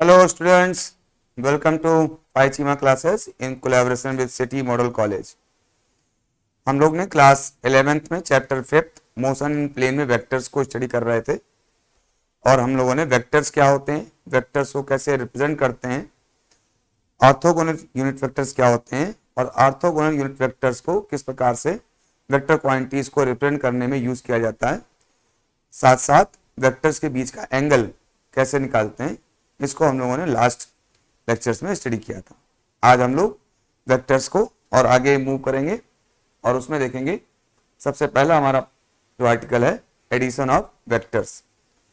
Hello students, welcome to Paichima classes in collaboration with City Model College। हम लोग ने class 11th में chapter 5th motion in plane में vectors को study कर रहे थे और हम लोगों ने वेक्टर्स क्या होते हैं, वेक्टर्स को कैसे रिप्रेजेंट करते हैं, ऑर्थोगोनल यूनिट वेक्टर्स क्या होते हैं और ऑर्थोगोनल यूनिट वेक्टर्स को किस प्रकार से वेक्टर क्वांटिटीज को रिप्रेजेंट करने में यूज किया जाता है, साथ साथ वेक्टर्स के बीच का एंगल कैसे निकालते हैं, इसको हम लोगों ने लास्ट लेक्चर्स में स्टडी किया था। आज हम लोग वेक्टर्स को और आगे मूव करेंगे और उसमें देखेंगे सबसे पहला हमारा जो आर्टिकल है एडिशन ऑफ वेक्टर्स,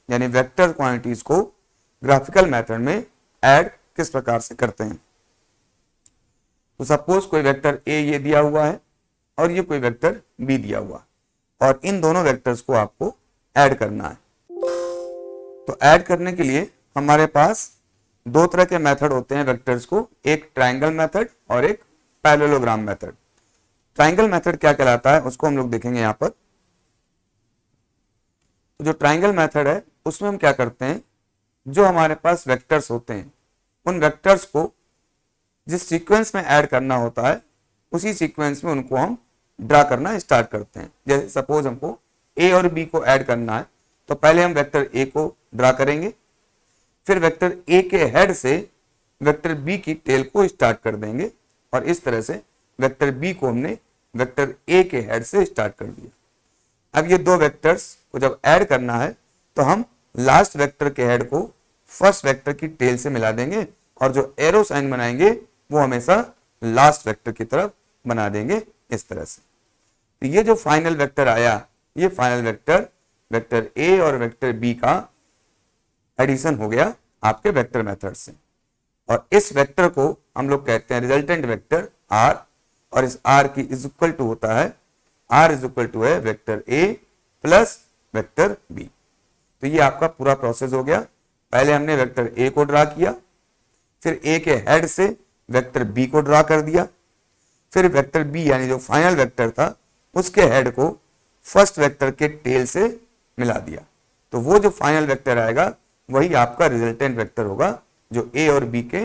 यानी वेक्टर क्वांटिटीज को ग्राफिकल मेथड में ऐड किस प्रकार से करते हैं। तो सपोज कोई वेक्टर ए ये दिया हुआ है और ये कोई वेक्टर बी दिया हुआ और इन दोनों वेक्टर्स को आपको ऐड करना है। तो ऐड करने के लिए हमारे पास दो तरह के मेथड होते हैं वेक्टर्स को, एक ट्रायंगल मेथड और एक पैरेललोग्राम मेथड। ट्रायंगल मेथड क्या कहलाता है उसको हम लोग देखेंगे यहाँ पर। तो जो ट्रायंगल मेथड है उसमें हम क्या करते हैं, जो हमारे पास वेक्टर्स होते हैं उन वेक्टर्स को जिस सीक्वेंस में ऐड करना होता है उसी सीक्वेंस में उनको हम ड्रा करना स्टार्ट करते हैं। जैसे सपोज हमको ए और बी को ऐड करना है तो पहले हम वेक्टर ए को ड्रा करेंगे, फिर वेक्टर ए के हेड से वेक्टर बी की टेल को स्टार्ट कर देंगे और इस तरह से वेक्टर बी को हमने वेक्टर ए के हेड से स्टार्ट कर दिया। अब ये दो वेक्टर्स को जब ऐड करना है तो हम लास्ट वेक्टर के हेड को फर्स्ट वेक्टर की टेल से मिला देंगे और जो एरो साइन बनाएंगे वो हमेशा लास्ट वेक्टर की तरफ बना देंगे इस तरह से। तो ये जो फाइनल वेक्टर आया, ये फाइनल वेक्टर वेक्टर ए और वेक्टर बी का एडिशन हो गया आपके वेक्टर मेथड से और इस वेक्टर को हम लोग कहते हैं रिजल्टेंट वेक्टर आर और इस आर की इज इक्वल टू होता है, आर इज इक्वल टू है vector A plus vector B. तो ये आपका पूरा प्रोसेस हो गया। पहले हमने वेक्टर ए को ड्रा किया, फिर ए के हेड से वेक्टर बी को ड्रा कर दिया, फिर वेक्टर बी यानी जो फाइनल वेक्टर था उसके हेड को फर्स्ट वेक्टर के टेल से मिला दिया। तो वो जो फाइनल वेक्टर आएगा वही आपका रिजल्टेंट वेक्टर होगा जो ए और बी के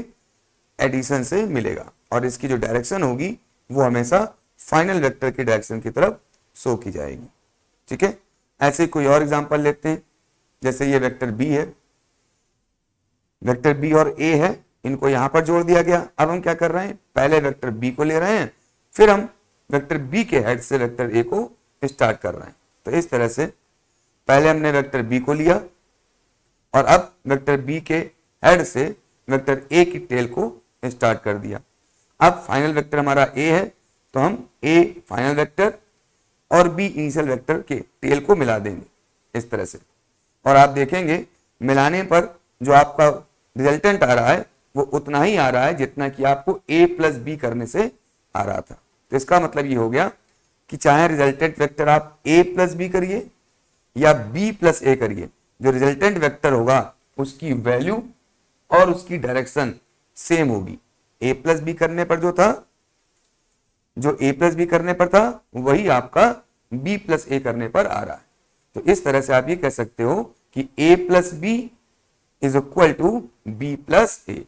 एडिशन से मिलेगा और इसकी जो डायरेक्शन होगी वो हमेशा फाइनल वेक्टर की डायरेक्शन की तरफ शो की जाएगी। ठीक है, ऐसे कोई और एग्जांपल लेते हैं। जैसे ये वेक्टर बी है, वेक्टर बी और ए है, इनको यहां पर जोड़ दिया गया। अब हम क्या कर रहे हैं, पहले वेक्टर बी को ले रहे हैं, फिर हम वेक्टर बी के हेड से वेक्टर ए को स्टार्ट कर रहे हैं। तो इस तरह से पहले हमने वेक्टर बी को लिया और अब वेक्टर बी के हेड से वेक्टर ए की टेल को स्टार्ट कर दिया। अब फाइनल वेक्टर हमारा ए है तो हम ए फाइनल वेक्टर और बी इनिशियल वेक्टर के टेल को मिला देंगे इस तरह से। और आप देखेंगे मिलाने पर जो आपका रिजल्टेंट आ रहा है वो उतना ही आ रहा है जितना कि आपको ए प्लस बी करने से आ रहा था। तो इसका मतलब ये हो गया कि चाहे रिजल्टेंट वेक्टर आप ए प्लस बी करिए या बी प्लस ए करिए, जो रिजल्टेंट वेक्टर होगा उसकी वैल्यू और उसकी डायरेक्शन सेम होगी। ए प्लस बी करने पर जो ए प्लस बी करने पर था वही आपका बी प्लस ए करने पर आ रहा है। तो इस तरह से आप ये कह सकते हो कि A plus B is equal to B plus A.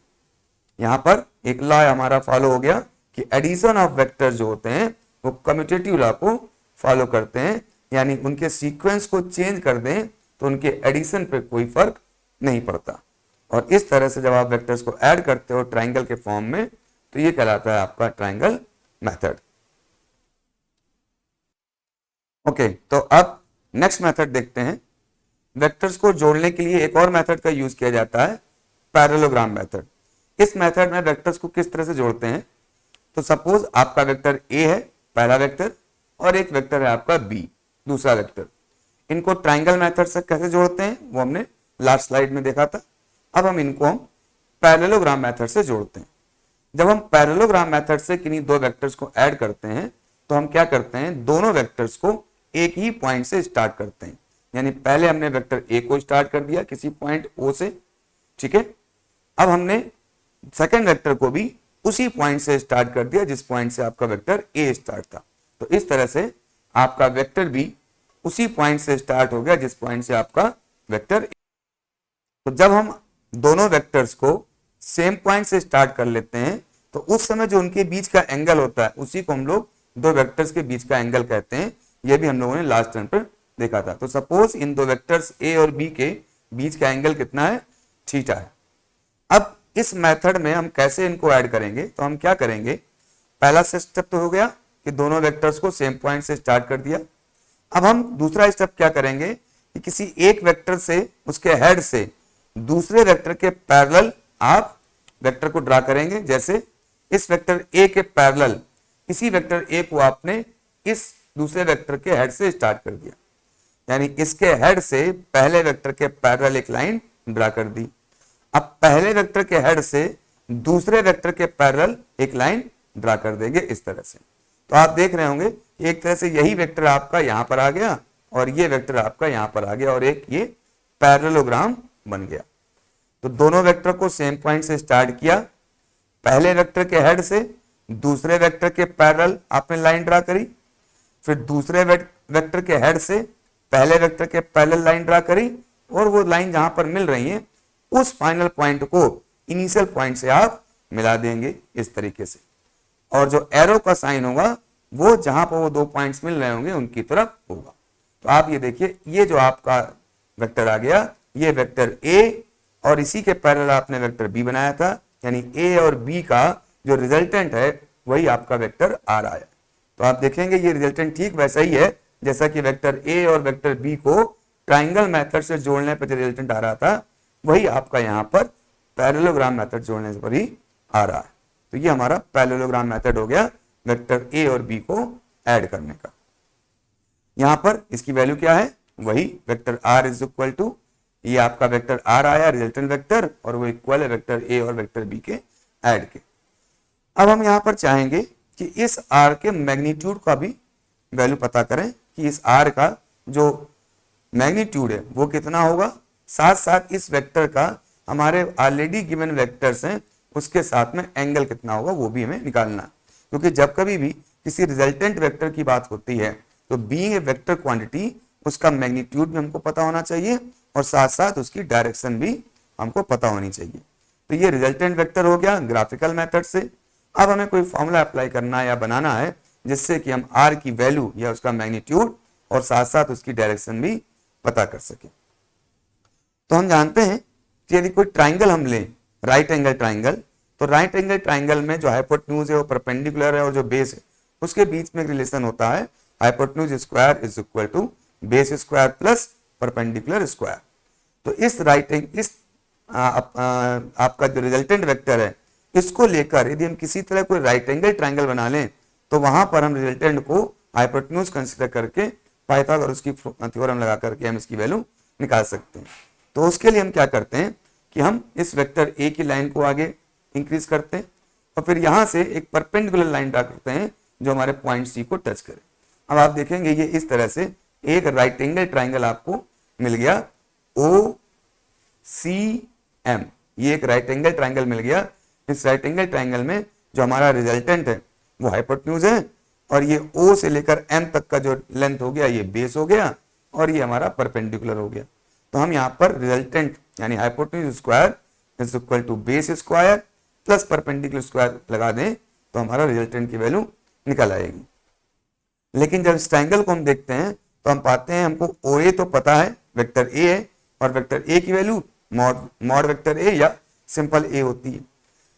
यहां पर एक लॉ हमारा फॉलो हो गया कि एडिशन ऑफ वेक्टर जो होते हैं वो कम्यूटेटिव लॉ को फॉलो करते हैं, यानी उनके सीक्वेंस को चेंज कर दें तो उनके एडिशन पे कोई फर्क नहीं पड़ता। और इस तरह से जब आप वेक्टर्स को ऐड करते हो ट्रायंगल के फॉर्म में तो ये कहलाता है आपका ट्रायंगल मेथड। ओके, तो अब नेक्स्ट मेथड देखते हैं। वेक्टर्स को जोड़ने के लिए एक और मेथड का यूज किया जाता है, पैरेललोग्राम मेथड। इस मेथड में वेक्टर्स को किस तरह से जोड़ते हैं, तो सपोज आपका वेक्टर ए है पहला वेक्टर और एक वेक्टर है आपका बी दूसरा वेक्टर। इनको ट्रायंगल मेथड से कैसे जोड़ते हैं वो हमने लास्ट स्लाइड में देखा था। अब हम इनको हम पैरेललोग्राम मेथड से जोड़ते हैं। जब हम पैरेललोग्राम मेथड से किन्हीं दो वेक्टर्स को ऐड करते हैं तो हम क्या करते हैं, दोनों वेक्टर्स को एक ही पॉइंट से स्टार्ट करते हैं। यानी पहले हमने वेक्टर ए को स्टार्ट कर दिया किसी पॉइंट ओ से, ठीक है। अब हमने सेकेंड वेक्टर को भी उसी पॉइंट से स्टार्ट कर दिया जिस पॉइंट से आपका वेक्टर ए स्टार्ट था। तो इस तरह से आपका वेक्टर बी उसी पॉइंट से स्टार्ट हो गया जिस पॉइंट से आपका वेक्टर। तो जब हम दोनों वेक्टर्स को सेम पॉइंट से स्टार्ट कर लेते हैं तो उस समय जो उनके बीच का एंगल होता है उसी को हम लोग दो वेक्टर्स के बीच का एंगल कहते हैं। ये भी हम लोगों ने लास्ट टर्म पर देखा था। तो सपोज इन दो वेक्टर्स ए और बी के बीच का एंगल कितना है, थीटा है। अब इस मेथड में हम कैसे इनको ऐड करेंगे, तो हम क्या करेंगे, पहला स्टेप तो हो गया कि दोनों वेक्टर्स को सेम पॉइंट से स्टार्ट कर दिया। अब हम दूसरा स्टेप क्या करेंगे कि किसी एक वेक्टर से उसके हेड से दूसरे वेक्टर के पैरेलल आप वेक्टर को ड्रा करेंगे। जैसे इस वेक्टर ए के पैरेलल इसी वेक्टर ए को आपने इस दूसरे वेक्टर के हेड से स्टार्ट कर दिया, यानी इसके हेड से पहले वेक्टर के पैरेलल एक लाइन ड्रा कर दी। अब पहले वेक्टर के हेड से दूसरे वेक्टर के पैरेलल एक लाइन ड्रा कर देंगे इस तरह से। तो आप देख रहे होंगे एक तरह से यही वेक्टर आपका यहां पर आ गया और ये वेक्टर आपका यहां पर आ गया और एक ये पैरेललोग्राम बन गया। तो दोनों वेक्टर को सेम पॉइंट से स्टार्ट किया, पहले वेक्टर के हेड से दूसरे वेक्टर के पैरेलल आपने लाइन ड्रा करी, फिर दूसरे वेक्टर के हेड से पहले वेक्टर के पैरेलल लाइन ड्रा करी और वो लाइन जहां पर मिल रही है उस फाइनल पॉइंट को इनिशियल पॉइंट से आप मिला देंगे इस तरीके से। और जो एरो का साइन होगा वो जहां पर वो दो पॉइंट्स मिल रहे होंगे उनकी तरफ होगा। तो आप ये देखिए, ये जो आपका वेक्टर आ गया ये वेक्टर ए और इसी के पैरेलल आपने वेक्टर बी बनाया था, यानी ए और बी का जो रिजल्टेंट है वही आपका वेक्टर आ रहा है। तो आप देखेंगे ये रिजल्टेंट ठीक वैसा ही है जैसा कि वेक्टर ए और वेक्टर बी को ट्राइंगल मेथड से जोड़ने पर जो रिजल्टेंट आ रहा था वही आपका यहाँ पर पैरेललोग्राम मेथड जोड़ने पर ही आ रहा है। तो ये हमारा पैरेललोग्राम मेथड हो गया वेक्टर ए और बी को ऐड करने का। यहां पर इसकी वैल्यू क्या है, वही vector R is equal to, ये आपका वेक्टर आर आया रिजल्टेंट वेक्टर और वो इक्वल है वेक्टर ए और वेक्टर बी के ऐड के। अब हम यहां पर चाहेंगे कि इस आर के मैग्नीट्यूड का भी वैल्यू पता करें कि इस आर का जो मैग्नीट्यूड है वो कितना होगा, साथ साथ इस वेक्टर का हमारे ऑलरेडी गिवन वेक्टर्स हैं उसके साथ में एंगल कितना होगा वो भी हमें निकालना है। क्योंकि जब कभी भी किसी रिजल्टेंट वेक्टर की बात होती है तो बीइंग ए वेक्टर क्वांटिटी उसका मैग्नीट्यूड भी हमको पता होना चाहिए और साथ साथ उसकी डायरेक्शन भी हमको पता होनी चाहिए। तो ये रिजल्टेंट वेक्टर हो गया ग्राफिकल मेथड से। अब हमें कोई फॉर्मूला अप्लाई करना है या बनाना है जिससे कि हम आर की वैल्यू या उसका मैग्नीट्यूड और साथ साथ उसकी डायरेक्शन भी पता कर सके। तो हम जानते हैं कि यदि कोई ट्राइंगल हम लें, राइट एंगल ट्राइंगल, तो राइट एंगल ट्राइंगल में जो हाइपोटेन्यूज है वो परपेंडिकुलर है और जो बेस है उसके बीच में एक रिलेशन होता है hypotenuse square is equal to base square plus perpendicular square. तो इस आपका जो रिजल्टेंट वेक्टर है इसको लेकर यदि हम किसी तरह कोई राइट एंगल ट्राइंगल बना लें तो वहां पर हम रिजल्टेंट को हाइपोटेन्यूज कंसीडर करके पाइथागोरस की थ्योरम लगा करके हम इसकी वैल्यू निकाल सकते हैं। तो उसके लिए हम क्या करते हैं कि हम इस वेक्टर ए की लाइन को आगे इंक्रीज करते हैं और फिर यहां से एक परपेंडिकुलर लाइन ड्रा करते हैं जो हमारे पॉइंट सी को टच करे। अब आप देखेंगे ये इस तरह से एक राइट एंगल ट्राइंगल आपको मिल गया ओ सी एम, ये एक राइट एंगल ट्राइंगल मिल गया। इस राइट एंगल ट्राइंगल में जो हमारा रिजल्टेंट है वो हाइपोटेन्यूज है और ये ओ से लेकर एम तक का जो लेंथ हो गया ये बेस हो गया और ये हमारा परपेंडिकुलर हो गया। तो हम यहाँ पर रिजल्टेंट यानी hypotenuse square is equal to base square plus perpendicular square लगा दें तो हमारा रिजल्टेंट की वैल्यू निकल आएगी। लेकिन जब इस ट्राइंगल को हम देखते हैं तो हम पाते हैं हमको ओ ए तो पता है वेक्टर ए है और वेक्टर ए की वैल्यू मॉड वेक्टर ए या सिंपल ए होती है।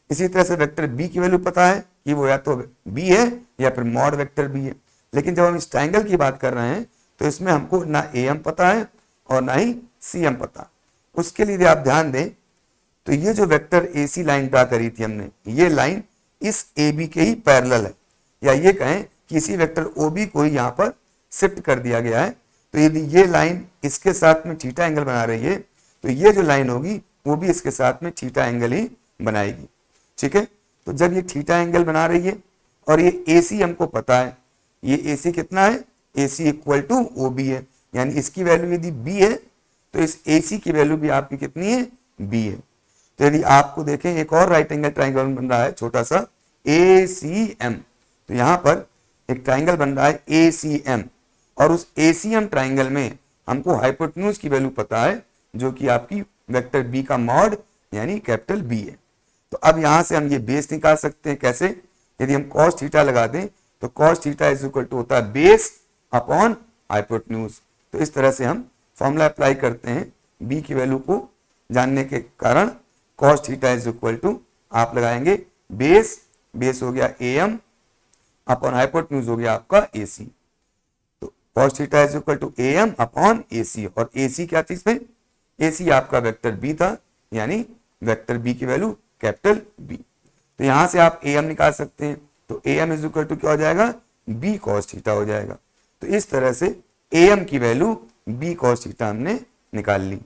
इसी तरह से वेक्टर बी की वैल्यू पता है कि वो या तो बी है या फिर मॉड वेक्टर बी है। लेकिन जब हम इस ट्राइंगल की बात कर रहे हैं तो इसमें हमको ना ए एम पता है और ना ही सी एम पता। उसके लिए आप ध्यान दें तो ये जो vector A C line draw करी थी हमने, ये लाइन इस ए बी के ही पैरेलल है, या ये कहें कि इसी वेक्टर ओ बी को ही यहाँ पर शिफ्ट कर दिया गया है। तो यदि ये लाइन इसके साथ में थीटा एंगल बना रही है तो ये जो लाइन होगी वो भी इसके साथ में थीटा एंगल ही बनाएगी। ठीक है, तो जब ये थीटा एंगल बना रही है और ये ए सी हमको पता है, ये ए सी कितना है, ए सी इक्वल टू ओ बी है, यानी इसकी वैल्यू यदि बी है तो इस ए सी की वैल्यू भी आपकी कितनी है, बी है। तो यदि आपको देखें एक और राइट एंगल ट्राइंगल बन रहा है छोटा सा ए सी एम, तो यहां पर एक ट्राइंगल बन रहा है ए सी एम और उस ए सी एम ट्राइंगल में हमको हाइपोटेन्यूज की वैल्यू पता है जो कि आपकी वेक्टर बी का मॉड यानी कैपिटल बी है। तो अब यहां से हम ये बेस निकाल सकते हैं। कैसे? यदि हम cos थीटा लगा दें तो cos theta is equal to होता है बेस अपॉन हाइपोटेन्यूज। तो इस तरह से हम फॉर्मूला अप्लाई करते हैं b की वैल्यू को जानने के कारण। cos theta is equal to आप लगाएंगे बेस हो गया am अपॉन हाइपोटेन्यूज हो गया आपका ac। तो cos theta is equal to am upon ac, और ac क्या थी इसमें? ac आपका वेक्टर b था, यानी वेक्टर b की वैल्यू कैपिटल B। तो यहां से आप am निकाल सकते हैं। तो am इज इक्वल टू क्या हो जाएगा? b cos थीटा हो जाएगा। तो इस तरह से am की वैल्यू b cos थीटा हमने निकाल ली।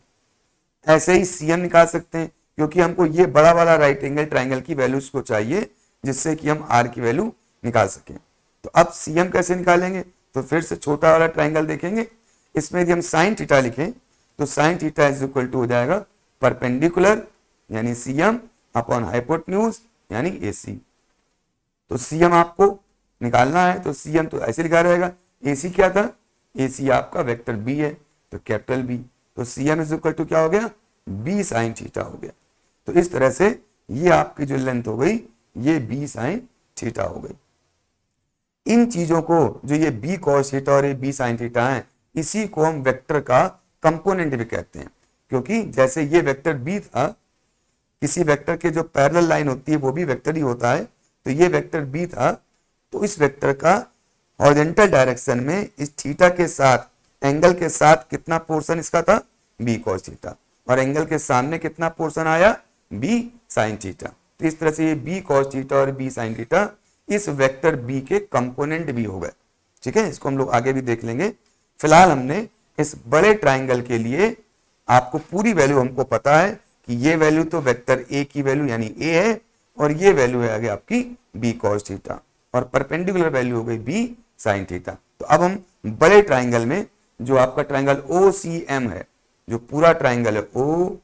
ऐसे ही cm निकाल सकते हैं, क्योंकि हमको ये बड़ा वाला राइट एंगल ट्राइंगल की वैल्यूज को चाहिए जिससे कि हम r की वैल्यू निकाल सकें। तो अब cm कैसे निकालेंगे? तो फिर से छोटा वाला ट्राइंगल देखेंगे। इसमें यदि हम साइन थीटा लिखें तो sine theta is equal to हो जाएगा परपेंडिकुलर यानी cm अपॉन हाइपोटेन्यूज यानी AC। तो cm आपको निकालना है, तो cm तो ऐसे लिखा रहेगा। AC क्या था? AC आपका वेक्टर b है, तो कैपिटल B। तो cm इज इक्वल टू क्या हो गया? b साइन थीटा हो गया। तो इस तरह से ये आपकी जो लेंथ हो गई ये b साइन थीटा हो गई। इन चीजों को, जो ये b cos थीटा और ये b sin थीटा है, इसी को हम वेक्टर का कंपोनेंट भी कहते हैं। क्योंकि जैसे ये वेक्टर b था, किसी वेक्टर के जो पैरेलल लाइन होती है वो भी वेक्टर ही होता है, तो ये वेक्टर b था, तो इस वेक्टर का हॉरिजॉन्टल डायरेक्शन में इस थीटा के साथ, एंगल के साथ कितना पोर्शन इसका था? b cos थीटा, और एंगल के सामने कितना पोर्शन आया? b sin theta. तो इस तरह से ये b cos थीटा और b sin थीटा इस वेक्टर b के कंपोनेंट भी हो गए। ठीक है, इसको हम लोग आगे भी देख लेंगे। फिलहाल हमने इस बड़े ट्राइंगल के लिए, आपको पूरी वैल्यू हमको पता है कि ये वैल्यू तो वेक्टर a की वैल्यू यानी a है, और ये वैल्यू है आगे आपकी b cos थीटा, और परपेंडिकुलर वैल्यू हो गई b sin थीटा। तो अब हम बड़े ट्राइंगल में, जो आपका ट्राइंगल OCM है, जो पूरा ट्राइंगल है O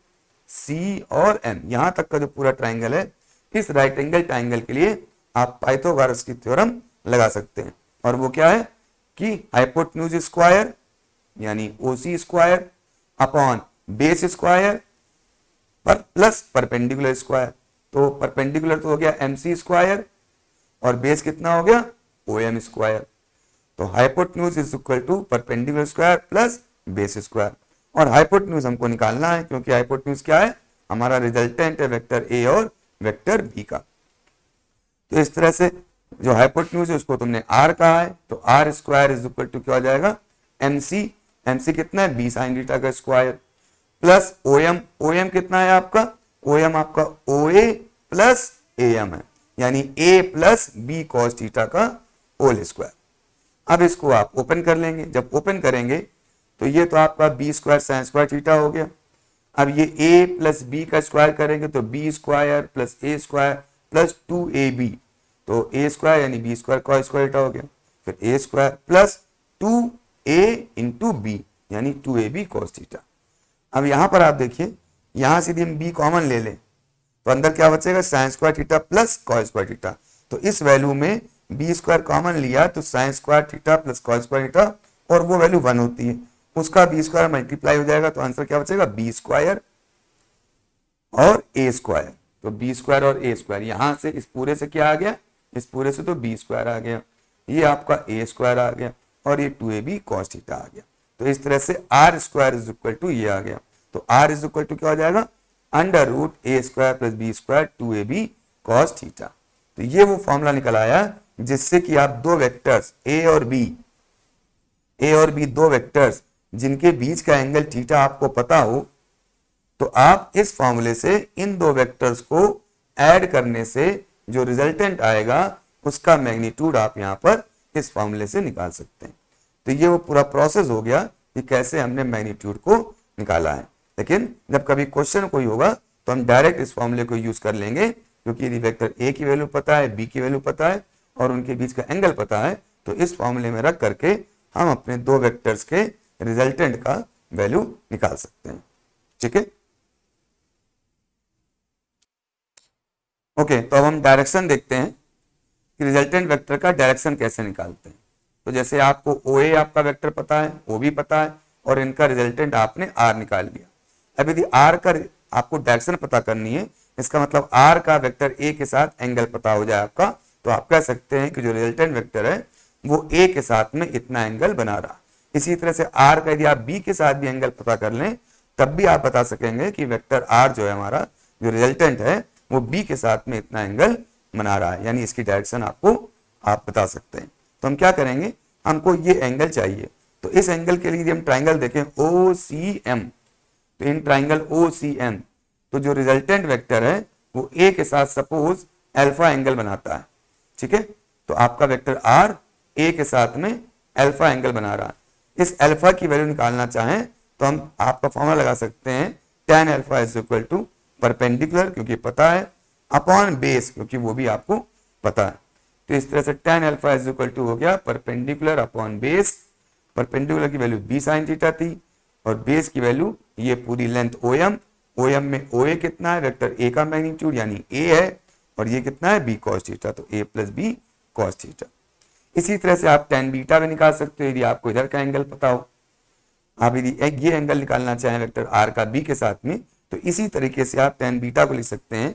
C और M, यहां तक का जो पूरा ट्राइंगल है, इस राइट एंगल ट्राइंगल के लिए आप पाइथागोरस की थ्योरम लगा सकते हैं। और वो क्या है कि हाइपोटेन्यूज स्क्वायर यानी OC square upon base square पर प्लस परपेंडिकुलर स्क्वायर। तो परपेंडिकुलर तो हो गया MC स्क्वायर, और बेस कितना हो गया? OM square. तो hypotenuse is equal to perpendicular square plus base square. और हाइपोटेन्यूज हमको निकालना है, क्योंकि हाइपोटेन्यूज क्या है? हमारा रिजल्टेंट है वेक्टर A और वेक्टर B का। तो इस तरह से जो हाइपोटेन्यूज है उसको तुमने r कहा है, तो r square is equal to क्या हो जाएगा? MC कितना है? b साइन थीटा का स्क्वायर प्लस OM कितना है आपका? OM आपका OA प्लस AM है, यानी A plus b cos theta का होल स्क्वायर। अब इसको आप ओपन कर लेंगे। जब ओपन करेंगे तो ये तो आपका b square sine square theta हो गया। अब ये a प्लस b का स्क्वायर करेंगे तो b square plus a square plus 2ab, तो a स्क्वायर यानी b square cos square theta हो गया। फिर a square plus 2a into b यानी 2ab cos थीटा। अब यहां पर आप देखिए, यहां से यदि हम b कॉमन ले लें तो अंदर क्या बचेगा? Sine square theta plus cos square theta. तो इस वैल्यू में b स्क्वायर कॉमन लिया तो sine square theta plus cos square theta, और वो वैल्यू 1 होती है, उसका b स्क्वायर मल्टीप्लाई हो जाएगा, तो आंसर क्या बचेगा? b स्क्वायर और a स्क्वायर। तो b स्क्वायर और a स्क्वायर, यहां से इस पूरे से क्या आ गया? इस पूरे से तो b स्क्वायर आ गया, ये आपका a स्क्वायर आ गया, और ये 2ab cos थीटा आ गया। तो इस तरह से r square is equal to ये आ गया। तो r इज इक्वल टू क्या हो जाएगा? Under root a square plus b square 2ab cos theta. तो ये वो फॉर्मूला निकल आया जिससे कि आप दो वेक्टर्स a और b दो वेक्टर्स जिनके बीच का एंगल थीटा आपको पता हो, तो आप इस फॉर्मूले से इन दो वेक्टर्स को ऐड करने से जो रिजल्टेंट आएगा उसका मैग्नीट्यूड आप यहां पर इस फॉर्मूले से निकाल सकते हैं। तो ये वो पूरा प्रोसेस हो गया कि कैसे हमने मैग्नीट्यूड को निकाला है। लेकिन जब कभी क्वेश्चन कोई होगा तो हम डायरेक्ट इस फॉर्मूले को यूज कर लेंगे, क्योंकि यदि वेक्टर a की वैल्यू पता है, b की वैल्यू पता है और उनके बीच का एंगल पता है, तो इस फॉर्मूले में रख करके हम अपने दो वेक्टर्स के रिजल्टेंट का वैल्यू निकाल सकते हैं। ठीक है, ओके। तो अब हम डायरेक्शन देखते हैं कि रिजल्टेंट वेक्टर का डायरेक्शन कैसे निकालते हैं। तो जैसे आपको OA आपका वेक्टर पता है, OB पता है, और इनका रिजल्टेंट आपने R निकाल लिया। अब यदि R का आपको डायरेक्शन पता करनी है, इसका मतलब आर का वेक्टर ए के साथ एंगल पता हो जाए आपका, तो आप कह सकते हैं कि जो रिजल्टेंट वेक्टर है वो ए के साथ में इतना एंगल बना रहा। इसी तरह से आर का यदि आप बी के साथ भी एंगल पता कर लें तब भी आप बता सकेंगे कि वेक्टर आर जो है हमारा जो रिजल्टेंट है वो बी के साथ में इतना एंगल बना रहा है, यानी इसकी डायरेक्शन आपको आप बता सकते हैं। तो हम क्या करेंगे, हमको ये एंगल चाहिए, तो इस एंगल के लिए यदि हम ट्राइंगल देखें ओ सी एम, तो in triangle O C M तो जो रिजल्टेंट वेक्टर है वो ए के साथ सपोज अल्फा एंगल बनाता है, ठीक है। तो आपका वेक्टर आर ए के साथ में अल्फा एंगल बना रहा है। इस अल्फा की वैल्यू निकालना चाहें तो हम आपका फॉर्मूला लगा सकते हैं tan alpha is equal to perpendicular, क्योंकि पता है, अपॉन बेस, क्योंकि वो भी आपको पता है। तो इस तरह से tan alpha is equal to हो गया परपेंडिकुलर अपॉन बेस। परपेंडिकुलर की वैल्यू b sin थीटा थी और बेस की वैल्यू ये पूरी लेंथ OM, OM में OA कितना है, वेक्टर A का मैग्नीट्यूड यानी A है, और ये कितना है b cos थीटा, तो A plus b cos theta. इसी तरह से आप tan बीटा भी निकाल सकते हो यदि आपको इधर का एंगल पता हो। आप यदि ये एंगल निकालना चाहें वेक्टर r का b के साथ में, तो इसी तरीके से आप tan बीटा को लिख सकते हैं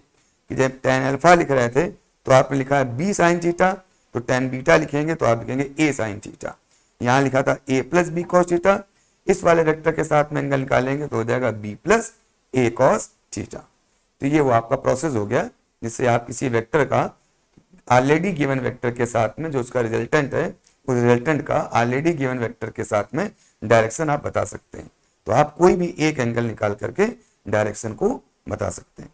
कि जब tan अल्फा लिख रहे थे तो आपने लिखा है b sin थीटा, तो tan बीटा लिखेंगे तो आप लिखेंगे a sin थीटा। यहाँ लिखा था a plus b cos theta, इस वाले वेक्टर के साथ में एंगल निकालेंगे तो हो जाएगा b plus a cos theta. तो ये वो आपका प्रोसेस हो गया जिससे आप किसी वेक्टर का ऑलरेडी गिवन वेक्टर के साथ में जो उसका रिजल्टेंट है उस रिजल्टेंट का ऑलरेडी गिवन वेक्टर के साथ में डायरेक्शन आप बता सकते हैं। तो आप कोई भी एक एंगल निकाल करके डायरेक्शन को बता सकते हैं।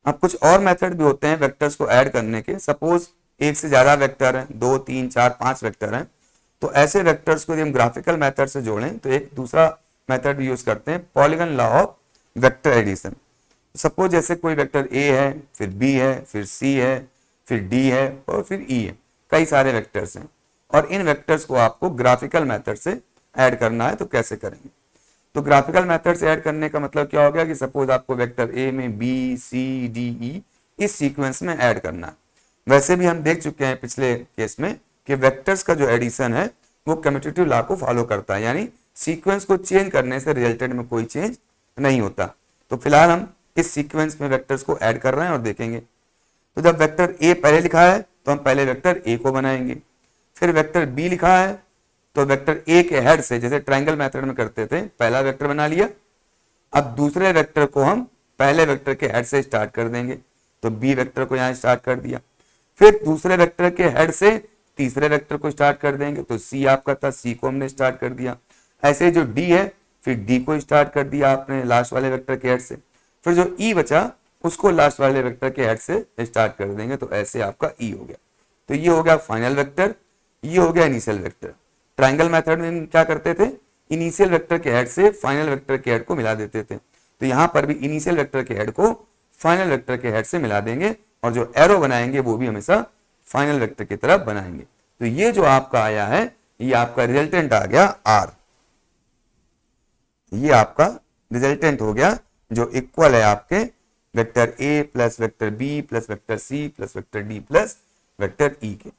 अब कुछ और मेथड भी होते हैं वेक्टर्स को ऐड करने के। सपोज एक से ज्यादा वेक्टर हैं, 2, 3, 4, 5 वेक्टर हैं, तो ऐसे वेक्टर्स को यदि हम ग्राफिकल मेथड से जोड़ें तो एक दूसरा मेथड यूज करते हैं, polygon law of vector addition. Suppose जैसे कोई वेक्टर A है, फिर B है, फिर C है, फिर D है और फिर E है, कई सारे वेक्टर्स हैं और इन वेक्टर्स को आपको ग्राफिकल मेथड से ऐड करना है। तो कैसे करेंगे, तो ग्राफिकल मेथड से ऐड करने का मतलब क्या हो गया कि सपोज आपको वेक्टर A में B, C, D, E इस सीक्वेंस में ऐड करना है। वैसे भी हम देख चुके हैं पिछले केस में कि वेक्टर्स का जो एडिशन है वो कम्यूटेटिव लॉ को फॉलो करता है, यानी सीक्वेंस को चेंज करने से रिजल्टेंट में कोई चेंज नहीं होता। तो फिलहाल हम इस सीक्वेंस में वेक्टर्स को ऐड कर रहे हैं और देखेंगे। तो जब वेक्टर A पहले लिखा है तो हम पहले वेक्टर A को बनाएंगे, फिर वेक्टर B लिखा है तो वेक्टर A के हेड से, जैसे ट्राइंगल मेथड में करते थे, पहला वेक्टर बना लिया। अब दूसरे वेक्टर को हम पहले वेक्टर के हेड से स्टार्ट कर देंगे, तो B वेक्टर को यहाँ स्टार्ट कर दिया। फिर दूसरे वेक्टर के हेड से तीसरे वेक्टर को स्टार्ट कर देंगे, तो C आपका था, C को हमने स्टार्ट कर दिया। ऐसे जो D है फिर D को स्टार्ट कर दिया आपने लास्ट वाले वेक्टर के हेड से, फिर जो E बचा उसको लास्ट वाले वेक्टर के हेड से स्टार्ट कर देंगे, तो ऐसे आपका E हो गया। तो ये हो गया फाइनल वेक्टर, ये हो गया इनिशियल वेक्टर। ट्राइंगल मेथड में क्या करते थे, इनिशियल वेक्टर के हेड से फाइनल वेक्टर के हेड को मिला देते थे। तो यहाँ पर भी इनिशियल वेक्टर के हेड को फाइनल वेक्टर के हेड से मिला देंगे और जो एरो बनाएंगे वो भी हमेशा फाइनल वेक्टर की तरफ बनाएंगे। तो ये जो आपका आया है ये आपका रिजल्टेंट आ गया R, ये आपका रिजल्टेंट हो गया जो इक्वल है आपके vector A plus vector B plus vector C plus vector D plus vector E के।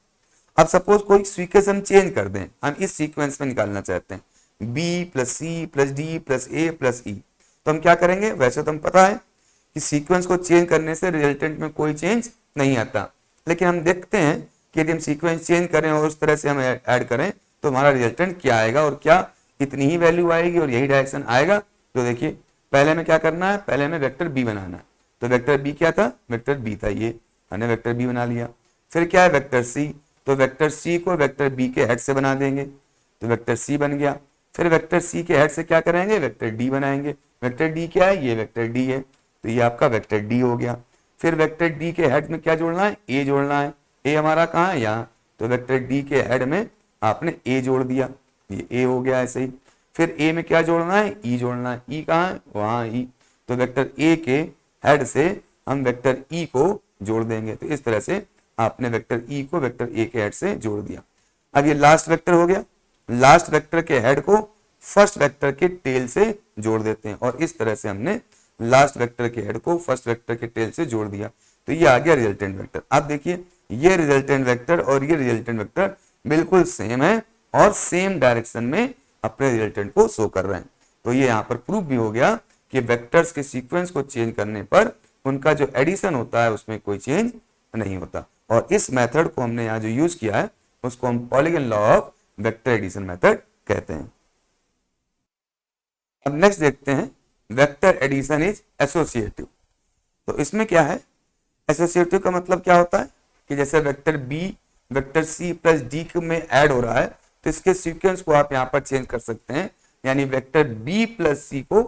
अब सपोज कोई सीक्वेंस हम चेंज कर दें, हम इस सीक्वेंस में निकालना चाहते हैं B plus C plus D plus A plus E, तो हम क्या करेंगे, वैसे तो हम पता है कि सीक्वेंस को चेंज करने से रिजल्टेंट में कोई चेंज नहीं आता, लेकिन हम देखते हैं कि यदि हम सीक्वेंस चेंज करें और उस तरह से हम ऐड करें तो हमारा रिजल्टेंट क्या आएगा और क्या इतनी ही वैल्यू आएगी और यही डायरेक्शन आएगा। तो देखिए पहले में क्या करना है, पहले में वेक्टर B बनाना है। तो वेक्टर B क्या था, वेक्टर B था, ये हमने वेक्टर B बना लिया। फिर क्या है वेक्टर C, तो वेक्टर C को वेक्टर B के हेड से बना देंगे, तो वेक्टर C बन गया। फिर वेक्टर C के हेड से क्या करेंगे, वेक्टर D बनाएंगे। वेक्टर D क्या है, ये वेक्टर D है, तो ये आपका वेक्टर D हो गया। फिर वेक्टर D के हेड में क्या जोड़ना है, A जोड़ना है। A हमारा कहाँ है, यहाँ, तो वेक्टर D के हेड में आपने A जोड़ दिया, ये A हो गया ऐसे ही। फिर A में क्या जोड़ना है, E जोड़ना है। E कहाँ है, वहाँ E, तो वेक्टर A के हेड से हम वेक्टर E को जोड़ देंगे। तो इस तरह से आपने वेक्टर E को वेक्टर A के हेड से जोड़ दिया। अब ये लास्ट वेक्टर हो गया, लास्ट वेक्टर के हेड को फर्स्ट वेक्टर के टेल से जोड़ देते हैं और इस तरह से हमने लास्ट वेक्टर के हेड को फर्स्ट वेक्टर के टेल से जोड़ दिया। तो ये आ गया रिजल्टेंट वेक्टर। आप देखिए ये रिजल्टेंट वेक्टर और ये रिजल्टेंट वेक्टर बिल्कुल सेम है और सेम डायरेक्शन में अपने रिजल्टेंट को शो कर रहे हैं। तो ये यहाँ पर प्रूव भी हो गया कि वेक्टर्स के सीक्वेंस को चेंज करने पर उनका जो एडिशन होता है उसमें कोई चेंज नहीं होता। और इस मेथड को हमने यहाँ जो यूज किया है उसको हम polygon law of vector addition method कहते हैं। अब नेक्स्ट देखते हैं वेक्टर एडिशन इज एसोसिएटिव। तो इसमें क्या है, एसोसिएटिव का मतलब क्या होता है कि जैसे vector B vector C plus D में ऐड हो रहा है तो इसके सीक्वेंस को आप यहाँ पर चेंज कर सकते हैं, यानी वेक्टर बी प्लस सी को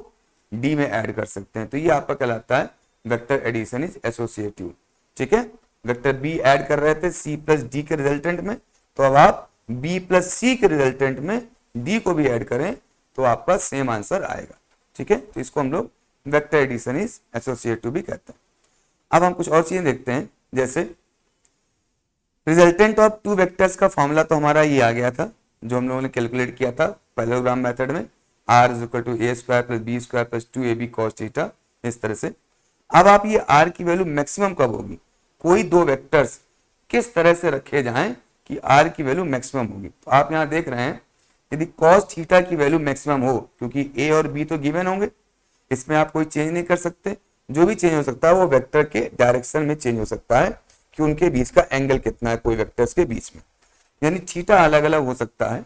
डी में ऐड कर सकते हैं। तो ये आपका कहलाता है वेक्टर एडिशन इज एसोसिएटिव। ठीक है, वेक्टर बी ऐड कर रहे थे सी प्लस डी के रिजल्टेंट में, तो अब आप बी प्लस सी के रिजल्टेंट में डी को भी ऐड करें तो आपका सेम आंसर आएगा। ठीक है, तो इसको हम लोग वेक्टर एडिशन इज एसोसिएटिव भी कहते हैं। अब हम कुछ और चीजें देखते हैं, जैसे रिजल्टेंट ऑफ टू वेक्टर्स का फॉर्मूला तो हमारा ये आ गया था जो हम लोगों ने कैलकुलेट किया था पैरेललोग्राम मेथड में, r is equal to A square plus B square plus 2ab cos theta, इस तरह से। अब आप ये r की वैल्यू मैक्सिमम कब होगी, कोई दो वेक्टर्स किस तरह से रखे जाएं कि r की वैल्यू मैक्सिमम होगी। तो आप यहाँ देख रहे हैं यदि cos थीटा की वैल्यू मैक्सिमम हो, क्योंकि a और b तो गिवन होंगे, इसमें आप कोई चेंज नहीं कर सकते, जो भी चेंज हो सकता है वो वेक्टर के डायरेक्शन में चेंज हो सकता है कि उनके बीच का एंगल कितना है कोई वेक्टर्स के बीच में, यानी थीटा अलग अलग हो सकता है।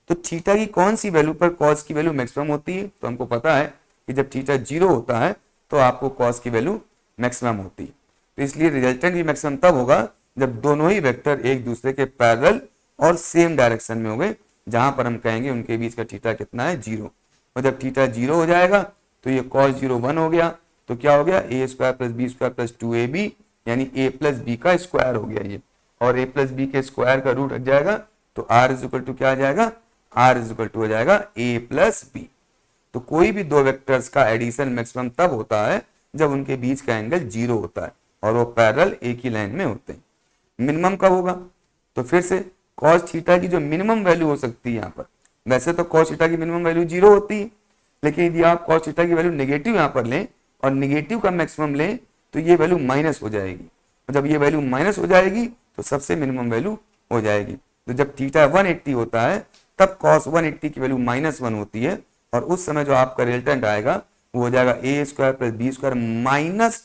तो थीटा की कौन सी वैल्यू पर कॉस की वैल्यू मैक्सिमम होती है, तो हमको पता है कि जब थीटा 0 होता है तो आपको कॉस की वैल्यू मैक्सिमम होती है। तो इसलिए रिजल्टेंट भी मैक्सिमम तब होगा जब दोनों ही वेक्टर एक दूसरे के पैरेलल और सेम डायरेक्शन में होंगे, जहां पर हम कहेंगे उनके बीच का थीटा कितना है 0। और जब थीटा 0 हो जाएगा तो ये cos 0 1 हो गया, तो क्या हो गया a square plus B square plus 2ab, यानी a प्लस बी का स्क्वायर हो गया ये, और a प्लस बी के स्क्वायर का रूट हट जाएगा तो r इज इक्वल टू क्या आ जाएगा, r इज इक्वल टू हो जाएगा a प्लस बी। तो कोई भी दो वेक्टर्स का एडिशन मैक्सिमम तब होता है जब उनके बीच का एंगल 0 होता है और वो पैरेलल एक ही लाइन में होते हैं। मिनिमम कब होगा, तो फिर से cos थीटा की जो मिनिमम वैल्यू हो सकती है यहाँ पर, वैसे तो cos थीटा की मिनिमम वैल्यू 0 होती है, लेकिन यदि आप cos थीटा की वैल्यू नेगेटिव यहाँ पर लें और नेगेटिव का मैक्सिमम लें तो ये वैल्यू माइनस हो जाएगी, और जब ये वैल्यू माइनस हो जाएगी तो सबसे मिनिमम वैल्यू हो जाएगी। तो जब थीटा 180 होता है तब cos 180 की वैल्यू -1 होती है, और उस समय जो आपका रिजल्टेंट आएगा वो हो जाएगा a square plus B square minus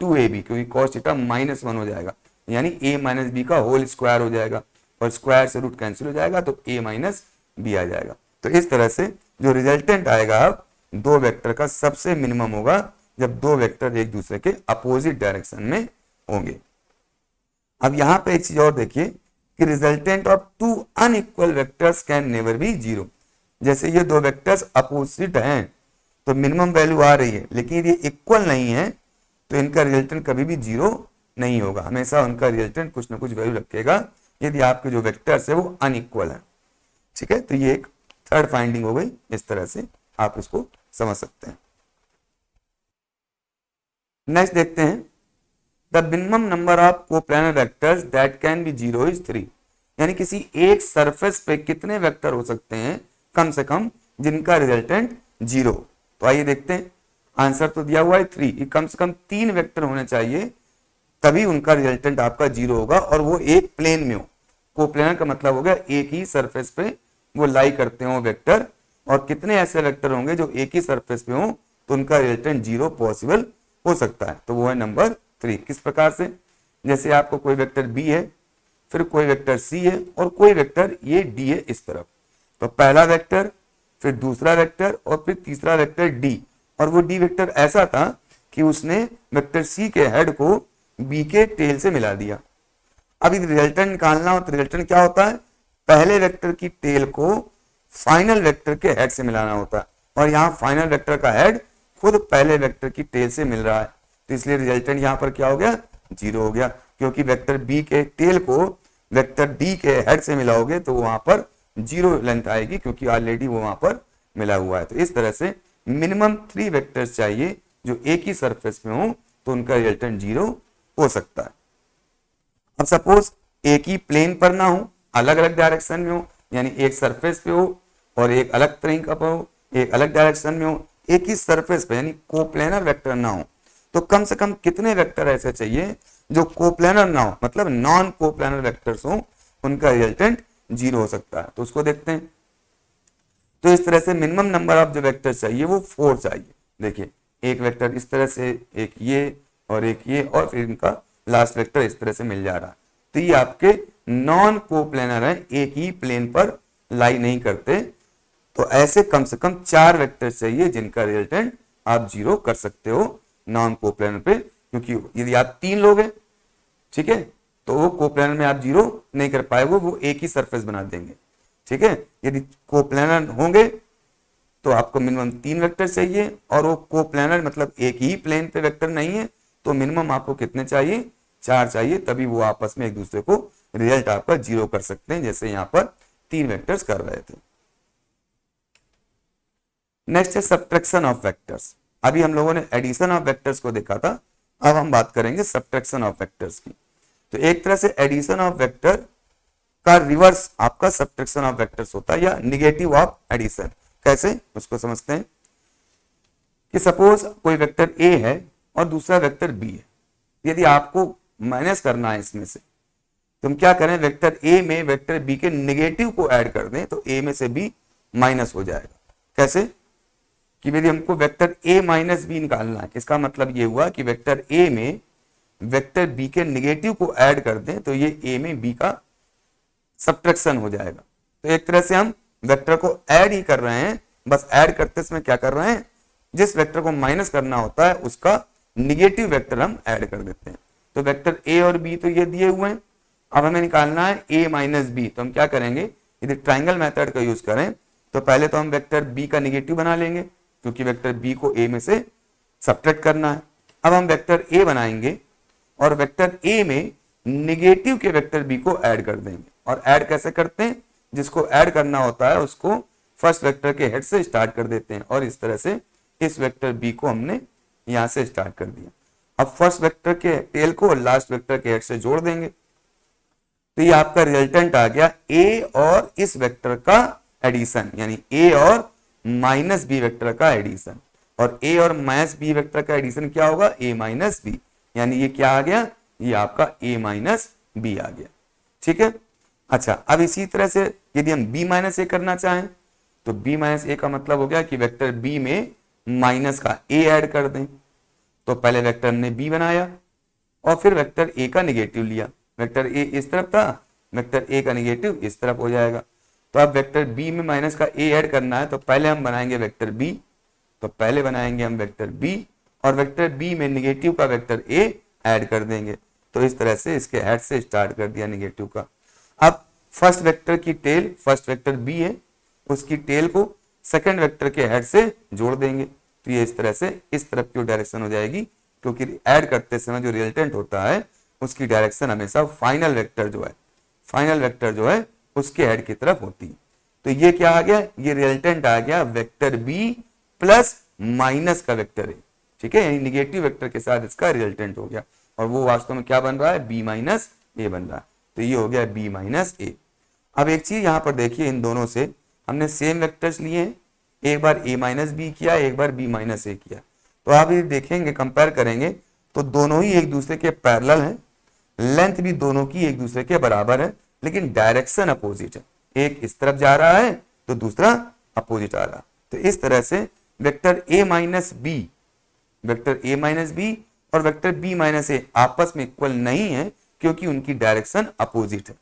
2ab, क्योंकि cos थीटा -1 हो जाएगा, यानी a माइनस बी का होल स्क्वायर हो जाएगा, और स्क्वायर से रूट कैंसिल हो जाएगा तो a माइनस बी आ जाएगा। तो इस तरह से जो रिजल्टेंट आएगा अब दो वेक्टर का सबसे मिनिमम होगा जब दो वेक्टर एक दूसरे के अपोजिट डायरेक्शन में होंगे। अब यहां पे एक चीज और देखिए कि resultant of two unequal vectors can never be 0। जैसे ये दो वेक्टर्स अपोजिट हैं तो मिनिमम वैल्यू आ रही है, लेकिन यदि इक्वल नहीं है तो इनका रिजल्टेंट कभी भी 0 नहीं होगा, हमेशा उनका रिजल्टेंट कुछ ना कुछ वैल्यू रखेगा यदि आपके जो वेक्टर्स है वो अनइक्वल है। ठीक है, तो ये एक थर्ड फाइंडिंग हो गई, इस तरह से आप इसको समझ सकते हैं। नेक्स्ट देखते हैं the minimum number of coplanar vectors that can be 0 is 3, यानी किसी एक सरफेस पे कितने वेक्टर हो सकते हैं कम से कम जिनका रिजल्टेंट 0। तो आइए देखते हैं, आंसर तो दिया हुआ है 3, कम से कम 3 वेक्टर होने चाहिए तभी उनका रिजल्टेंट आपका 0 होगा, और वो एक प्लेन में हो। कोप्लानर का मतलब हो गया एक ही सरफेस पे वो लाई करते हो वेक्टर, और कितने ऐसे वेक्टर होंगे जो एक ही सरफेस पे हो तो उनका रिजल्टेंट 0 पॉसिबल हो सकता है, तो वो है नंबर 3। किस प्रकार से, जैसे आपको कोई वेक्टर बी है, फिर कोई वेक्टर सी है और कोई वेक्टर ये डी है इस तरफ, तो पहला वेक्टर, फिर दूसरा वेक्टर और फिर तीसरा वेक्टर डी, और वो डी वेक्टर ऐसा था कि उसने वेक्टर सी के हेड को बी के टेल से मिला दिया। अब यदि रिजल्टेंट निकालना हो तो रिजल्टेंट क्या होता है, पहले वेक्टर की टेल को फाइनल वेक्टर के हेड से मिलाना होता है, और यहाँ फाइनल वेक्टर का हेड खुद पहले वेक्टर की टेल से मिल रहा है, तो इसलिए रिजल्टेंट यहाँ पर क्या हो गया 0 हो गया, क्योंकि वेक्टर बी के टेल को वेक्टर डी के हेड से मिलाओगे तो वहां पर 0 लेंथ आएगी, क्योंकि ऑलरेडी वो वहां पर मिला हुआ है। तो इस तरह से मिनिमम 3 वेक्टर्स चाहिए जो एक ही सरफेस में हो तो उनका रिजल्टेंट 0 हो सकता है। अब सपोज एक ही प्लेन पर ना हो, अलग अलग डायरेक्शन में हो, यानी एक सरफेस पे हो और एक अलग तरीका पर हो, एक अलग डायरेक्शन में हो, एक ही सरफेस पे, यानी कोप्लेनर वेक्टर ना हो, तो कम से कम कितने वेक्टर ऐसे चाहिए जो कोप्लेनर ना हो, मतलब नॉन कोप्लेनर वेक्टर्स हो, उनका रिजल्टेंट 0 हो सकता है। तो उसको देखते हैं। तो इस तरह से मिनिमम नंबर ऑफ जो वेक्टर चाहिए वो 4 चाहिए। देखिए एक वेक्टर इस तरह से, एक ये और एक ये, और फिर इनका लास्ट वेक्टर इस तरह से मिल जा रहा है। तो ये आपके नॉन कोप्लेनर है, एक ही प्लेन पर लाई नहीं करते। तो ऐसे कम से कम 4 वेक्टर चाहिए जिनका रिजल्टेंट आप 0 कर सकते हो नॉन कोप्लेनर पे, क्योंकि यदि आप 3 लोग हैं, ठीक है, तो वो कोप्लेनर में आप 0 नहीं कर पाएंगे, वो एक ही सरफेस बना देंगे। ठीक है, यदि कोप्लेनर होंगे तो आपको मिनिमम 3 वेक्टर चाहिए, और वो कोप्लेनर मतलब एक ही प्लेन पे वेक्टर नहीं है, तो मिनिमम आपको कितने चाहिए, 4 चाहिए, तभी वो आपस में एक दूसरे को रिजल्ट आपका 0 कर सकते हैं, जैसे यहाँ पर 3 वेक्टर्स कर रहे थे। नेक्स्ट है सब्ट्रैक्शन ऑफ वेक्टर्स। अभी हम लोगों ने एडिशन ऑफ वेक्टर्स को देखा था, अब हम बात करेंगे सब्ट्रैक्शन ऑफ वेक्टर्स की। तो एक तरह से एडिशन ऑफ वेक्टर का रिवर्स आपका सब्ट्रैक्शन ऑफ वेक्टर्स होता है, या निगेटिव ऑफ एडिशन। कैसे, उसको समझते हैं कि सपोज कोई वेक्टर ए है और दूसरा वेक्टर बी है। यदि आपको माइनस करना है इसमें से, तो हम क्या करें, वेक्टर ए में वेक्टर बी के निगेटिव को ऐड कर दें, तो ए में से बी माइनस हो जाएगा। कैसे कि यदि हमको वेक्टर ए माइनस बी निकालना है, इसका मतलब ये हुआ कि वेक्टर ए में वेक्टर बी के निगेटिव को ऐड कर दें, तो ये ए में बी का सब्ट्रैक्शन हो जाएगा। तो एक तरह से हम वेक्टर को ऐड ही कर रहे हैं, बस ऐड करते समय क्या कर रहे हैं, जिस वेक्टर को माइनस करना होता है उसका निगेटिव वेक्टर हम ऐड कर देते हैं। तो वेक्टर ए और बी तो ये दिए हुए हैं, अब हमें निकालना है ए माइनस बी। तो हम क्या करेंगे, यदि ट्राइंगल मेथड का यूज करें तो पहले तो हम वेक्टर बी का निगेटिव बना लेंगे, क्योंकि वेक्टर बी को ए में से सब्ट्रैक्ट करना है। अब हम वेक्टर ए बनाएंगे और वेक्टर ए में निगेटिव के वेक्टर बी को ऐड कर देंगे। और ऐड कैसे करते हैं, जिसको ऐड करना होता है उसको फर्स्ट वेक्टर के हेड से स्टार्ट कर देते हैं, और इस तरह से इस वेक्टर बी को हमने यहां से स्टार्ट कर दिया। अब फर्स्ट वेक्टर के टेल को लास्ट वेक्टर के हेड से जोड़ देंगे, तो ये आपका रिजल्टेंट आ गया ए और इस वेक्टर का एडिशन, यानी ए और माइनस बी वेक्टर का एडिशन। और ए और माइनस बी वेक्टर का एडिशन क्या होगा, ए माइनस बी, यानी ये क्या आ गया, ये आपका ए माइनस बी आ गया। ठीक है, अच्छा अब इसी तरह से यदि हम बी माइनस ए करना चाहें, तो बी माइनस ए का मतलब हो गया कि वेक्टर बी में माइनस का ए ऐड कर दें। तो पहले वेक्टर ने बी बनाया और फिर वेक्टर ए का निगेटिव लिया, वेक्टर ए इस तरफ था, वेक्टर ए का निगेटिव इस तरफ हो जाएगा। तो अब वेक्टर बी में माइनस का ए ऐड करना है, तो पहले हम बनाएंगे वेक्टर बी, तो पहले बनाएंगे हम वेक्टर बी और वेक्टर बी में निगेटिव का वेक्टर ए ऐड कर देंगे। तो इस तरह से इसके हेड से स्टार्ट कर दिया निगेटिव का। अब फर्स्ट वेक्टर की टेल, फर्स्ट वेक्टर बी है, उसकी टेल को सेकंड वेक्टर के हेड से जोड़ देंगे, तो ये इस तरह से इस तरफ की डायरेक्शन हो जाएगी, क्योंकि ऐड करते समय जो रिजल्टेंट होता है उसकी डायरेक्शन हमेशा फाइनल वेक्टर जो है उसके हेड की तरफ होती है। तो ये क्या आ गया, ये रिजल्टेंट आ गया वेक्टर बी प्लस माइनस का वेक्टर ए। ठीक है, यानी निगेटिव वेक्टर के साथ इसका रिजल्टेंट हो गया, और वो वास्तव में क्या बन रहा है, बी माइनस ए बन रहा है। तो ये हो गया बी माइनस ए। अब एक चीज यहां पर देखिए, इन दोनों से हमने सेम वेक्टर्स लिए हैं, एक बार ए माइनस बी किया, एक बार बी माइनस ए किया। तो आप ये देखेंगे, कंपेयर करेंगे तो दोनों ही एक दूसरे के पैरेलल हैं, लेंथ भी दोनों की एक दूसरे के बराबर है, लेकिन डायरेक्शन अपोजिट है। एक इस तरफ जा रहा है तो दूसरा अपोजिट आ रहा है। तो इस तरह से वेक्टर ए माइनस बी और वेक्टर बी माइनस ए आपस में इक्वल नहीं है, क्योंकि उनकी डायरेक्शन अपोजिट है।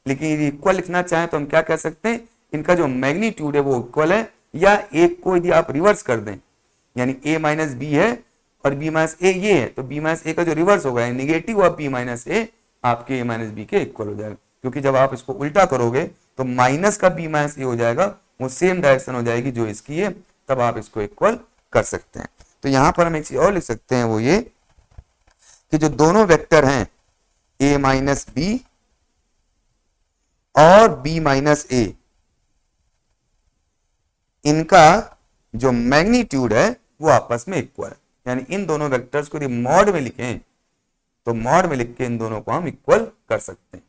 लेकिन यदि इक्वल लिखना चाहें तो हम क्या कह सकते हैं, इनका जो मैग्नीट्यूड है वो इक्वल है, या एक को यदि आप रिवर्स कर दें, यानी a माइनस बी है और b माइनस ए ये है, तो b माइनस ए का जो रिवर्स होगा निगेटिव ऑफ b माइनस ए आपके a माइनस बी के इक्वल हो जाएगा। क्योंकि जब आप इसको उल्टा करोगे तो माइनस का b माइनस ए हो जाएगा, वो सेम डायरेक्शन हो जाएगी जो इसकी है, तब आप इसको इक्वल कर सकते हैं। तो यहां पर हम एक चीज और लिख सकते हैं, वो ये कि जो दोनों वेक्टर हैं a माइनस बी और b माइनस ए, इनका जो मैग्नीट्यूड है वो आपस में इक्वल है। यानी इन दोनों वेक्टर्स को यदि मॉड में लिखें तो मॉड में लिख के इन दोनों को हम इक्वल कर सकते हैं।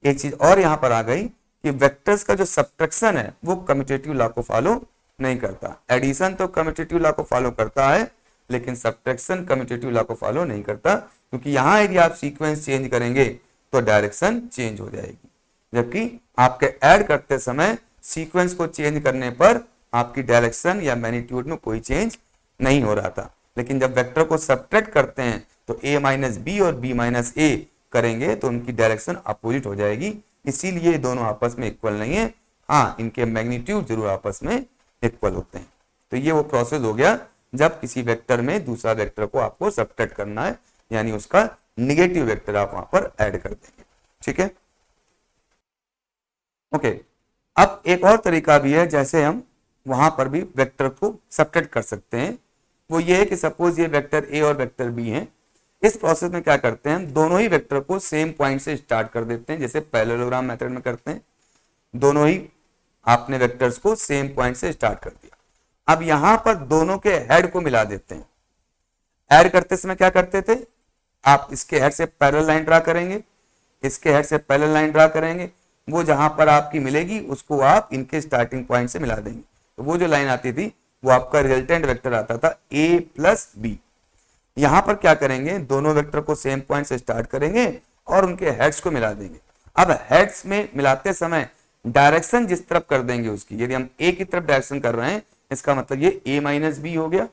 एक चीज और यहां पर आ गई कि वेक्टर्स का जो सब्ट्रैक्शन है वो कम्यूटेटिव लॉ को फॉलो नहीं करता। एडिशन तो कम्यूटेटिव लॉ को फॉलो करता है, लेकिन सब्ट्रैक्शन कम्यूटेटिव लॉ को फॉलो नहीं करता, क्योंकि यहां यदि आप सीक्वेंस चेंज करेंगे तो डायरेक्शन चेंज हो जाएगी, जबकि आपके ऐड करते समय सीक्वेंस को चेंज करने पर आपकी डायरेक्शन या मैग्नीट्यूड में कोई चेंज नहीं हो रहा था। लेकिन जब वेक्टर को सब्ट्रैक्ट करते हैं तो a माइनस बी और b माइनस ए करेंगे तो उनकी डायरेक्शन अपोजिट हो जाएगी, इसीलिए दोनों आपस में इक्वल नहीं है। हाँ, इनके मैग्नीट्यूड जरूर आपस में इक्वल होते हैं। तो ये वो प्रोसेस हो गया जब किसी वेक्टर में दूसरा वेक्टर को आपको सब्ट्रैक्ट करना है, यानी उसका निगेटिव वेक्टर आप वहां पर ऐड कर देंगे। ठीक है, ओके। अब एक और तरीका भी है जैसे हम वहां पर भी वेक्टर को सब्ट्रैक्ट कर सकते हैं। वो ये है कि सपोज ये वेक्टर ए और वेक्टर बी है। इस प्रोसेस में क्या करते हैं, हम दोनों ही वेक्टर को सेम पॉइंट से स्टार्ट कर देते हैं, जैसे पैरेललोग्राम मेथड में करते हैं। दोनों ही आपने वेक्टर्स को सेम पॉइंट से स्टार्ट कर दिया। अब यहां पर दोनों के हेड को मिला देते हैं। ऐड करते समय क्या करते थे, आप इसके हेड से पैरेलल लाइन ड्रा करेंगे, इसके हेड से पैरेलल लाइन ड्रा करेंगे, वो जहां पर आपकी मिलेगी उसको आप इनके स्टार्टिंग पॉइंट से मिला देंगे। तो वो जो लाइन आती थी वो आपका रिजल्टेंट वेक्टर आता था a प्लस बी। यहां पर क्या करेंगे, दोनों वेक्टर को सेम पॉइंट से स्टार्ट करेंगे और उनके हेड्स को मिला देंगे। अब हेड्स में मिलाते समय डायरेक्शन जिस तरफ कर देंगे उसकी, यदि हम a की तरफ डायरेक्शन कर रहे हैं इसका मतलब ये a माइनस बी हो गया।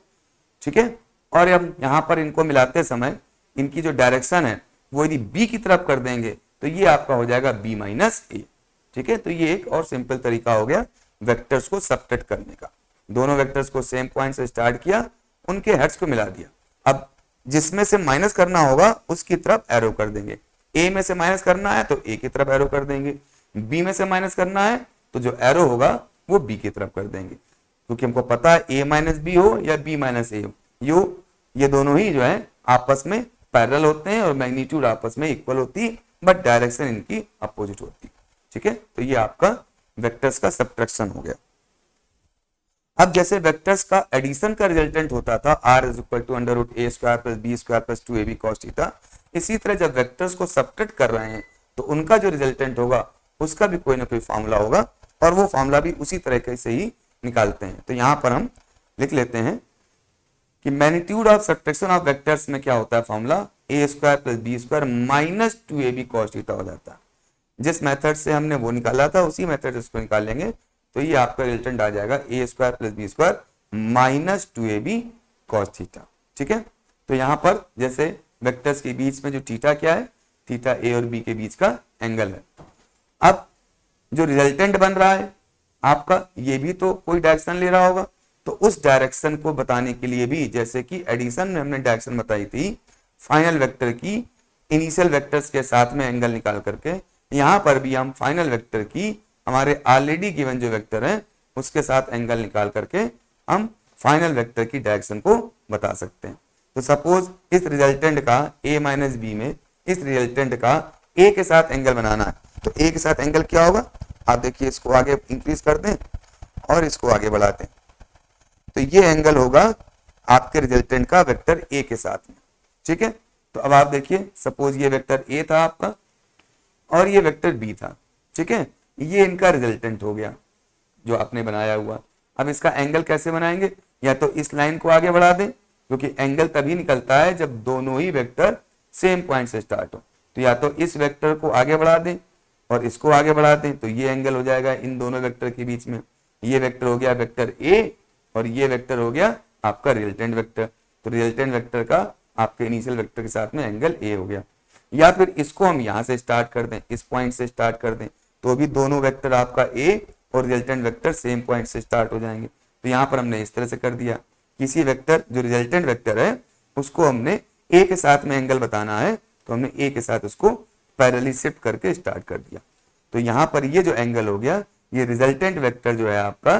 ठीक है, और अब यहां पर इनको मिलाते समय इनकी जो डायरेक्शन है वो यदि b की तरफ कर देंगे तो ये आपका हो जाएगा b माइनस ए। ठीक है, तो ये एक और सिंपल तरीका हो गया वेक्टर्स को सब्ट्रैक्ट करने का। दोनों वेक्टर्स को सेम पॉइंट से स्टार्ट किया, उनके हेड्स को मिला दिया। अब जिसमें से माइनस करना होगा उसकी तरफ एरो कर देंगे। ए में से माइनस करना है तो ए की तरफ एरो कर देंगे, बी में से माइनस करना है तो जो एरो होगा वो बी की तरफ कर देंगे, क्योंकि हमको पता है ए माइनस बी हो या बी माइनस ए हो, ये दोनों ही जो है आपस में पैरेलल होते हैं और मैग्नीट्यूड आपस में इक्वल होती है, बट डायरेक्शन इनकी अपोजिट होती है। ठीक है, तो ये आपका वेक्टर्स का सब्ट्रैक्शन हो गया। अब जैसे वेक्टर्स का एडिशन का रिजल्टेंट होता था r is equal to under root A square plus B square plus 2ab cos theta, इसी तरह जब वेक्टर्स को सब्ट्रैक्ट कर रहे हैं तो उनका जो रिजल्टेंट होगा उसका भी कोई ना कोई फॉर्मूला होगा, और वो फॉर्मूला भी उसी तरीके से ही निकालते हैं। तो यहां पर हम लिख लेते हैं कि magnitude of subtraction of vectors में क्या होता है, formula A square plus B square minus 2ab cos theta हो जाता है। जिस मेथड से हमने वो निकाला था उसी मेथड से इसको निकालेंगे तो ये आपका रिजल्टेंट आ जाएगा A square plus B square minus 2ab cos theta. ठीक है, तो यहां पर जैसे वेक्टर्स के बीच में जो थीटा क्या है, थीटा ए और बी के बीच का एंगल है। अब जो रिजल्टेंट बन रहा है आपका, ये भी तो कोई डायरेक्शन ले रहा होगा, तो उस डायरेक्शन को बताने के लिए भी, जैसे कि एडिशन में हमने डायरेक्शन बताई थी फाइनल वेक्टर की इनिशियल वेक्टर्स के साथ में एंगल निकाल करके, यहां पर भी हम फाइनल वेक्टर की हमारे ऑलरेडी गिवन जो वेक्टर है उसके साथ एंगल निकाल करके हम फाइनल वेक्टर की डायरेक्शन को बता सकते हैं। तो सपोज इस रिजल्टेंट का a माइनस बी में इस रिजल्टेंट का a के साथ एंगल बनाना है, तो a के साथ एंगल क्या होगा, आप देखिए इसको आगे इंक्रीज कर दें और इसको आगे बढ़ा दें, तो ये एंगल होगा आपके रिजल्टेंट का वेक्टर a के साथ में। ठीक है, तो अब आप देखिए सपोज ये वेक्टर a था आपका और ये वेक्टर b था। ठीक है, ये इनका रिजल्टेंट हो गया जो आपने बनाया हुआ। अब इसका एंगल कैसे बनाएंगे, या तो इस लाइन को आगे बढ़ा दें, क्योंकि एंगल तभी निकलता है जब दोनों ही वेक्टर सेम पॉइंट से स्टार्ट हो। तो या तो इस वेक्टर को आगे बढ़ा दें और इसको आगे बढ़ा दें, तो ये एंगल हो जाएगा इन दोनों वेक्टर के बीच में। ये वेक्टर हो गया वेक्टर ए और ये वेक्टर हो गया आपका रिजल्टेंट वेक्टर। तो रिजल्टेंट वेक्टर का आपके इनिशियल वेक्टर के साथ में एंगल ए हो गया। या फिर इसको हम यहां से स्टार्ट कर दें, इस पॉइंट से स्टार्ट कर दें, तो भी दोनों वेक्टर आपका ए और रिजल्टेंट वेक्टर सेम पॉइंट से स्टार्ट हो जाएंगे। तो यहां पर हमने इस तरह से कर दिया, किसी वेक्टर जो रिजल्टेंट वेक्टर है उसको हमने ए के साथ में एंगल बताना है, तो हमने ए के साथ उसको पैरेलली शिफ्ट करके स्टार्ट कर दिया। तो यहां पर ये जो एंगल हो गया, ये रिजल्टेंट वेक्टर जो है आपका,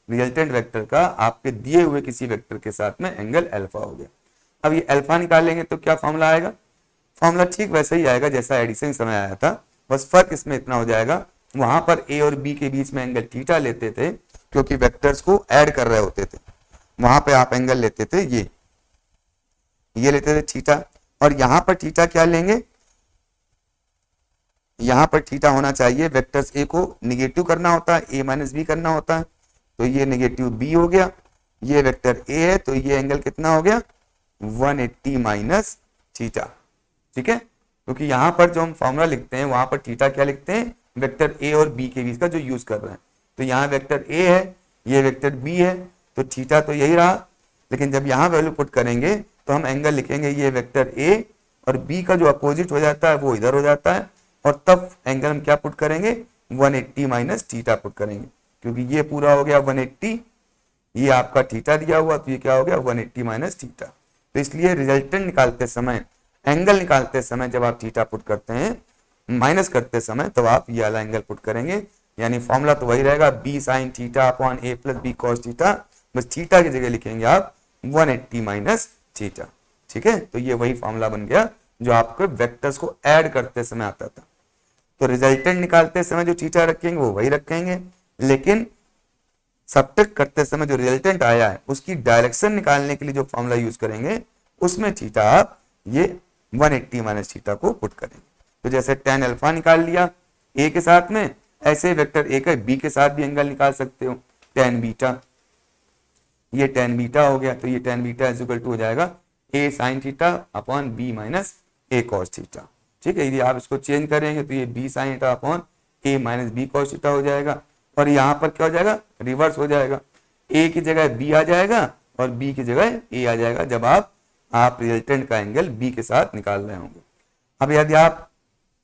रिजल्टेंट वेक्टर का आपके दिए हुए किसी वेक्टर के साथ में एंगल अल्फा हो गया। अब ये अल्फा निकालेंगे तो क्या फॉर्मूला आएगा, फॉर्मूला ठीक वैसे ही आएगा जैसा एडिशन समय आया था, बस फर्क इसमें इतना हो जाएगा, वहां पर ए और बी के बीच में एंगल थीटा लेते थे क्योंकि वेक्टर्स को ऐड कर रहे होते थे, वहां पे आप एंगल लेते थे ये लेते थे थीटा, और यहां पर थीटा क्या लेंगे, यहां पर थीटा होना चाहिए, वेक्टर्स ए को निगेटिव करना होता है, ए माइनस बी करना होता है, तो ये निगेटिव बी हो गया, ये वेक्टर ए है तो ये एंगल कितना हो गया 180 माइनस थीटा। ठीक है, क्योंकि यहां पर जो हम फॉर्मूला लिखते हैं वहां पर थीटा क्या लिखते हैं, वेक्टर ए और बी के बीच का जो यूज कर रहे हैं। तो यहाँ वेक्टर ए है ये वेक्टर बी है, तो थीटा तो यही रहा, लेकिन जब यहाँ वैल्यू पुट करेंगे तो हम एंगल लिखेंगे ये वेक्टर ए, और बी का जो अपोजिट हो जाता है वो इधर हो जाता है, और तब एंगल हम क्या पुट करेंगे, 180 माइनस थीटा पुट करेंगे, क्योंकि ये पूरा हो गया 180, ये आपका थीटा दिया हुआ, तो ये क्या हो गया 180 माइनस थीटा। तो इसलिए रिजल्टेंट निकालते समय, एंगल निकालते समय जब आप थीटा पुट करते हैं माइनस करते समय, तो आप ये वाला एंगल पुट करेंगे, यानी फॉर्मूला तो वही रहेगा बी साइन थीटा अपॉन ए प्लस बी कॉस थीटा, बस थीटा की जगह लिखेंगे आप 180 माइनस थीटा। ठीक है, तो ये वही फॉर्मूला बन गया जो आपको वेक्टर्स को ऐड करते समय आता था। तो रिजल्टेंट निकालते समय जो थीटा रखेंगे वो वही रखेंगे, लेकिन सब्ट्रैक्ट करते समय जो रिजल्टेंट आया है उसकी डायरेक्शन निकालने के लिए जो फॉर्मूला यूज करेंगे उसमें थीटा आप ये 180 माइनस थीटा को पुट करेंगे। तो जैसे tan अल्फा निकाल लिया a के साथ में, ऐसे वेक्टर a का b के साथ भी एंगल निकाल सकते हो, tan बीटा, ये tan बीटा हो गया, तो ये tan beta is equal to हो जाएगा a sin theta upon b minus a cos theta. ठीक है, यदि आप इसको चेंज करेंगे तो ये b sin theta upon a minus b cos theta हो जाएगा, और यहाँ पर क्या हो जाएगा, रिवर्स हो जाएगा, a की जगह b आ जाएगा और b की जगह a आ जाएगा, जब आप रिजल्टेंट का एंगल b के साथ निकाल रहे होंगे। अब यदि आप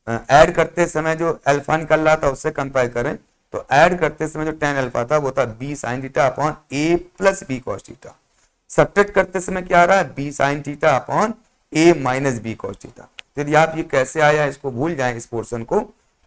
ऐड करते समय जो अल्फा निकल रहा था उससे कंपेयर करें, तो ऐड करते समय जो tan अल्फा था वो था b sin theta upon a plus b cos theta. Subtract करते समय क्या आ रहा है, b sin theta upon a minus b cos theta. यदि आप ये कैसे आया इसको भूल जाएं इस पोर्शन को,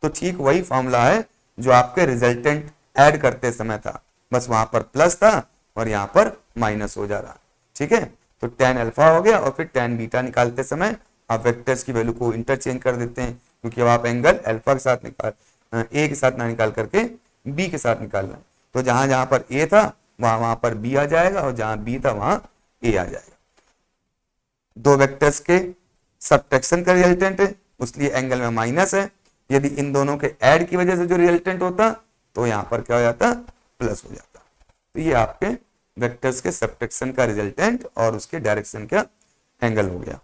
तो ठीक वही फॉर्मूला है जो आपके रिजल्टेंट ऐड करते समय था, बस वहां पर प्लस था और यहाँ पर माइनस हो जा रहा। ठीक है, तो tan अल्फा हो गया, और फिर tan बीटा निकालते समय आप वेक्टर्स की वैल्यू को इंटरचेंज कर देते हैं, क्योंकि अब आप एंगल अल्फा के साथ ए के साथ ना निकाल करके बी के साथ निकाल रहे हैं, तो जहां जहां पर ए था वहां पर बी आ जाएगा, और जहां बी था वहां ए आ जाएगा। दो वेक्टर्स के सब्ट्रैक्शन का रिजल्टेंट है, इसलिए एंगल में माइनस है। यदि इन दोनों के ऐड की वजह से जो रिजल्टेंट होता तो यहां पर क्या हो जाता, प्लस हो जाता। तो ये आपके वेक्टर्स के सब्ट्रैक्शन का रिजल्टेंट और उसके डायरेक्शन का एंगल हो गया।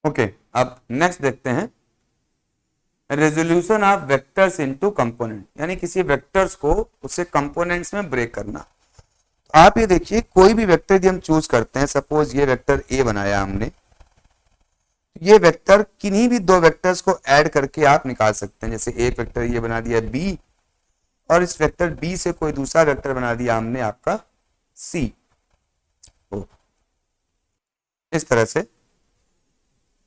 ओके, अब नेक्स्ट देखते हैं resolution of vectors into component, यानी किसी वेक्टर्स को उससे कंपोनेंट्स में ब्रेक करना। आप ये देखिए, कोई भी वेक्टर यदि हम चूज करते हैं, सपोज ये वेक्टर ए बनाया हमने, ये वेक्टर किन्हीं भी दो वेक्टर्स को ऐड करके आप निकाल सकते हैं। जैसे एक वेक्टर ये बना दिया बी, और इस वेक्टर बी से कोई दूसरा वेक्टर बना दिया हमने आपका सी। इस तरह से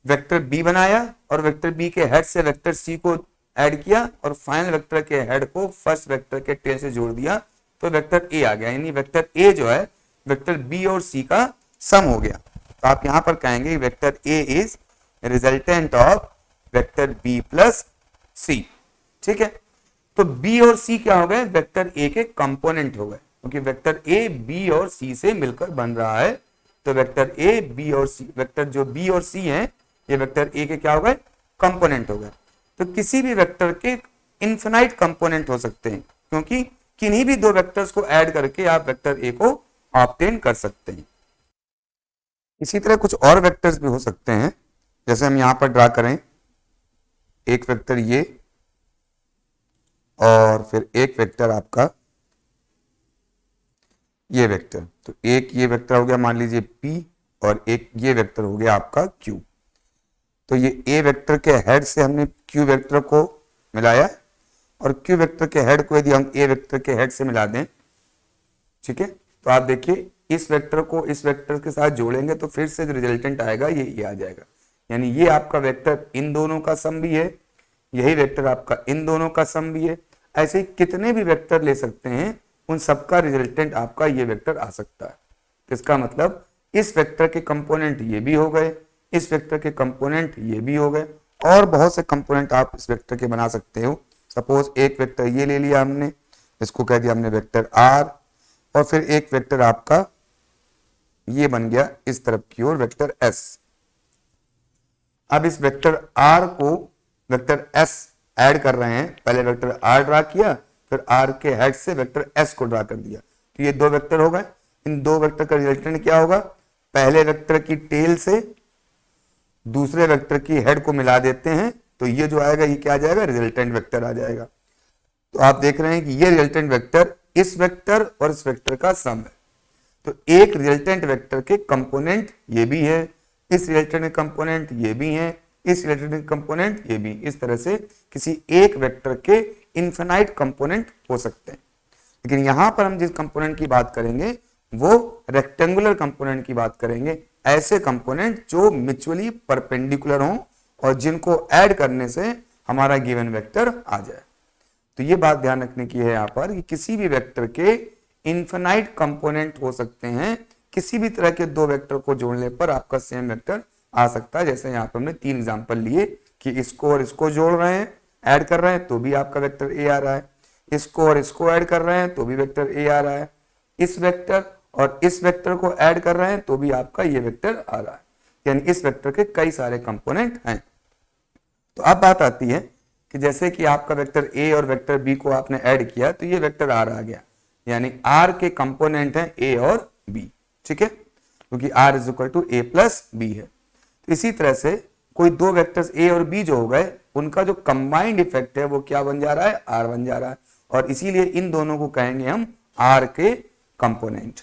वेक्टर बी बनाया और वेक्टर बी के हेड से वेक्टर सी को ऐड किया, और फाइनल वेक्टर के हेड को फर्स्ट वेक्टर के टेल से जोड़ दिया, तो वेक्टर ए आ गया। यानी वेक्टर ए जो है वेक्टर बी और सी का सम हो गया। तो आप यहां पर कहेंगे vector A is resultant of vector B plus C. ठीक है, तो बी और सी क्या हो गए, वेक्टर ए के कंपोनेंट हो गए, क्योंकि वेक्टर ए बी और सी से मिलकर बन रहा है। तो वेक्टर ए बी और सी, वेक्टर जो बी और सी हैं ये वेक्टर ए के क्या हो गए, कंपोनेंट हो गए। तो किसी भी वेक्टर के इनफिनाइट कंपोनेंट हो सकते हैं, क्योंकि किन्हीं भी दो वेक्टर्स को ऐड करके आप वेक्टर ए को ऑब्टेन कर सकते हैं। इसी तरह कुछ और वेक्टर्स भी हो सकते हैं, जैसे हम यहां पर ड्रा करें एक वेक्टर ये, और फिर एक वेक्टर आपका ये वेक्टर। तो एक ये वेक्टर हो गया मान लीजिए P, और एक ये वेक्टर हो गया आपका Q। तो ये A वेक्टर के हेड से हमने Q वेक्टर को मिलाया, और Q वेक्टर के हेड को यदि हम A वेक्टर के हेड से मिला दें, ठीक है, तो आप देखिए इस वेक्टर को इस वेक्टर के साथ जोड़ेंगे तो फिर से जो रिजल्टेंट आएगा ये आ जाएगा। यानी ये आपका वेक्टर इन दोनों का सम भी है, यही वेक्टर आपका इन दोनों का सम भी है। ऐसे कितने भी वेक्टर ले सकते हैं, उन सबका रिजल्टेंट आपका ये वेक्टर आ सकता है। इसका मतलब इस वेक्टर के कंपोनेंट ये भी हो गए, इस वेक्टर के कंपोनेंट ये भी हो गए, और बहुत से कंपोनेंट आप इस वेक्टर के बना सकते हो। सपोज एक वेक्टर ये ले लिया हमने, इसको कह दिया हमने वेक्टर आर, और फिर एक वेक्टर आपका ये बन गया इस तरफ की ओर वेक्टर एस। अब इस वेक्टर आर को वेक्टर एस ऐड कर रहे हैं, पहले वेक्टर आर ड्रा किया, फिर आर के हेड से वेक्टर एस को ड्रा कर दिया, तो ये दो वेक्टर हो गए। इन दो वेक्टर का रिजल्टेंट क्या होगा, पहले वेक्टर की टेल से दूसरे वेक्टर की हेड को मिला देते हैं, तो ये जो आएगा ये क्या आ जाएगा, रिजल्टेंट वेक्टर आ जाएगा। तो आप देख रहे हैं कि ये रिजल्टेंट वेक्टर इस वेक्टर और इस वेक्टर का सम है। तो एक रिजल्टेंट वेक्टर के कंपोनेंट ये भी है, इस रिजल्टेंट के कंपोनेंट ये भी हैं, इस रिजल्टेंट के कंपोनेंट ये भी। इस तरह से किसी एक वेक्टर के इनफिनाइट कंपोनेंट हो सकते हैं। लेकिन यहां पर हम जिस कंपोनेंट की बात करेंगे वो रेक्टेंगुलर कंपोनेंट की बात करेंगे, ऐसे कंपोनेंट जो म्यूचुअली परपेंडिकुलर हों और जिनको ऐड करने से हमारा गिवन वेक्टर आ जाए। तो ये बात ध्यान रखने की है यहाँ पर कि किसी भी वेक्टर के इनफिनाइट कंपोनेंट हो सकते हैं, किसी भी तरह के दो वेक्टर को जोड़ने पर आपका सेम वेक्टर आ सकता है। जैसे यहाँ पर हमने 3 एग्जांपल लिए कि इसको और इसको जोड़ रहे हैं, ऐड कर रहे हैं तो भी आपका वेक्टर ए आ रहा है, इसको और इसको ऐड कर रहे हैं तो भी वेक्टर ए आ रहा है, इस वेक्टर और इस वेक्टर को ऐड कर रहे हैं तो भी आपका ये वेक्टर आ रहा है, यानी इस वेक्टर के कई सारे कंपोनेंट हैं। तो अब बात आती है कि जैसे कि आपका वेक्टर ए और वेक्टर बी को आपने ऐड किया तो ये वेक्टर आर आ गया, यानी आर के कंपोनेंट हैं ए और बी, ठीक है, क्योंकि R is equal to A plus B है। तो इसी तरह से कोई दो वेक्टर्स ए और बी जो हो गए उनका जो कंबाइंड इफेक्ट है वो क्या बन जा रहा है, आर बन जा रहा है, और इसीलिए इन दोनों को कहेंगे हम आर के कंपोनेंट।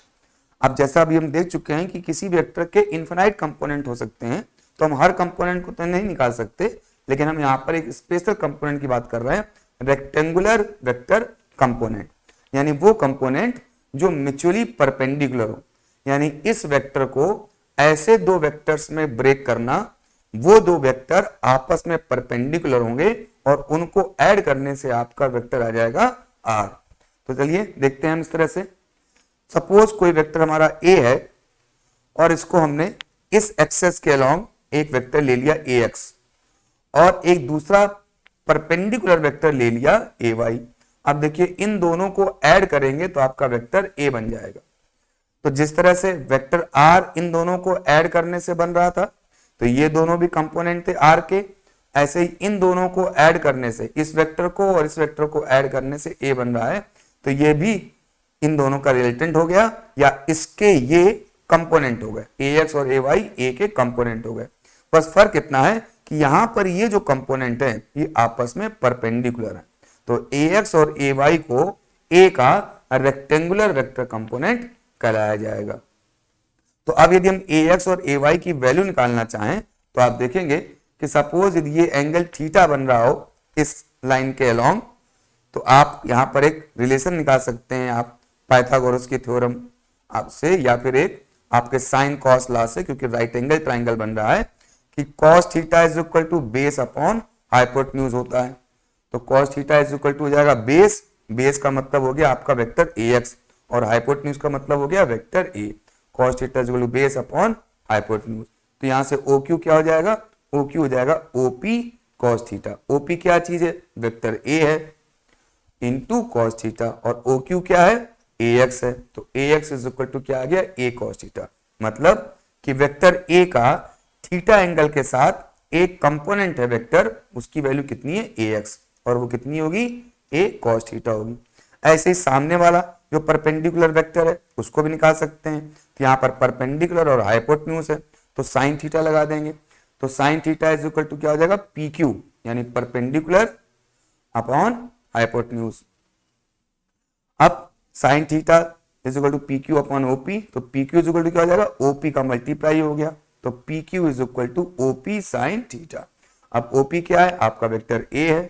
अब जैसा अभी हम देख चुके हैं कि किसी वेक्टर के इनफिनाइट कंपोनेंट हो सकते हैं, तो हम हर कंपोनेंट को तो नहीं निकाल सकते, लेकिन हम यहाँ पर एक स्पेशल कंपोनेंट की बात कर रहे हैं, रेक्टेंगुलर वेक्टर कंपोनेंट, यानी वो कंपोनेंट जो म्यूचुअली परपेंडिकुलर हो, यानी इस वेक्टर को ऐसे दो वेक्टर्स में ब्रेक करना, वो दो वेक्टर आपस में परपेंडिकुलर होंगे और उनको ऐड करने से आपका वेक्टर आ जाएगा आर। तो चलिए देखते हैं हम इस तरह से। सपोज कोई वेक्टर हमारा ए है और इसको हमने इस एक्सेस के अलोंग एक वेक्टर ले लिया ए एक्स और एक दूसरा परपेंडिकुलर वेक्टर ले लिया ए वाई। अब देखिए इन दोनों को ऐड करेंगे तो आपका वेक्टर ए बन जाएगा। तो जिस तरह से वेक्टर आर इन दोनों को ऐड करने से बन रहा था, तो ये दोनों भी कंपोनेंट थे आर के, ऐसे ही इन दोनों को ऐड करने से, इस वेक्टर को और इस वेक्टर को ऐड करने से ए बन रहा है, तो ये भी इन दोनों का रिजल्टेंट हो गया या इसके ये कंपोनेंट हो गए, ए एक्स और ए वाई ए के कंपोनेंट हो गए। बस फर्क इतना है कि यहां पर ये जो कंपोनेंट है ये आपस में परपेंडिकुलर है, तो ए एक्स और ए वाई को ए का रेक्टेंगुलर वेक्टर कंपोनेंट कहलाया जाएगा। तो अब यदि हम ए एक्स और ए वाई की वैल्यू निकालना चाहें तो आप देखेंगे कि सपोज यदि ये एंगल थीटा बन रहा हो इस लाइन के अलोंग, तो आप यहां पर एक रिलेशन निकाल सकते हैं, आप पाइथागोरस की थ्योरम आपसे या फिर एक आपके साइन कॉस लॉ से, क्योंकि राइट एंगल ट्राइंगल बन रहा है कि cos theta is equal to base upon hypotenuse होता है। तो cos theta is equal to हो जाएगा बेस, बेस का मतलब हो गया आपका वेक्टर ए एक्स और हाइपोटेन्यूज का मतलब हो गया vector A. Cos theta is equal to base upon hypotenuse, तो यहां से ओ क्यू क्या हो जाएगा, ओ क्यू हो जाएगा ओपी कॉस थीटा। ओपी क्या चीज है, वेक्टर ए है इंटू कॉस थीटा, और ओ क्यू क्या है, ए एक्स है, तो ए एक्स इज इक्वल टू क्या आ गया, ए कॉस थीटा। मतलब कि वेक्टर ए का थीटा एंगल के साथ एक कंपोनेंट है वेक्टर, उसकी वैल्यू कितनी है, ए एक्स, और वो कितनी होगी, ए कॉस थीटा होगी। ऐसे ही सामने वाला जो परपेंडिकुलर वेक्टर है उसको भी निकाल सकते हैं, तो यहाँ पर परपेंडिकुलर और हाइपोटेन्यूज है तो साइन थीटा लगा देंगे, तो sine theta is equal to क्या हो जाएगा, पी क्यू, यानी परपेंडिकुलर अपॉन हाइपोटेन्यूज। अब sine theta is equal to P Q upon OP, तो P Q is equal to क्या हो जाएगा, ओपी का मल्टीप्लाई हो गया, तो P Q is equal to OP sine theta. अब ओपी क्या है, आपका वेक्टर ए है,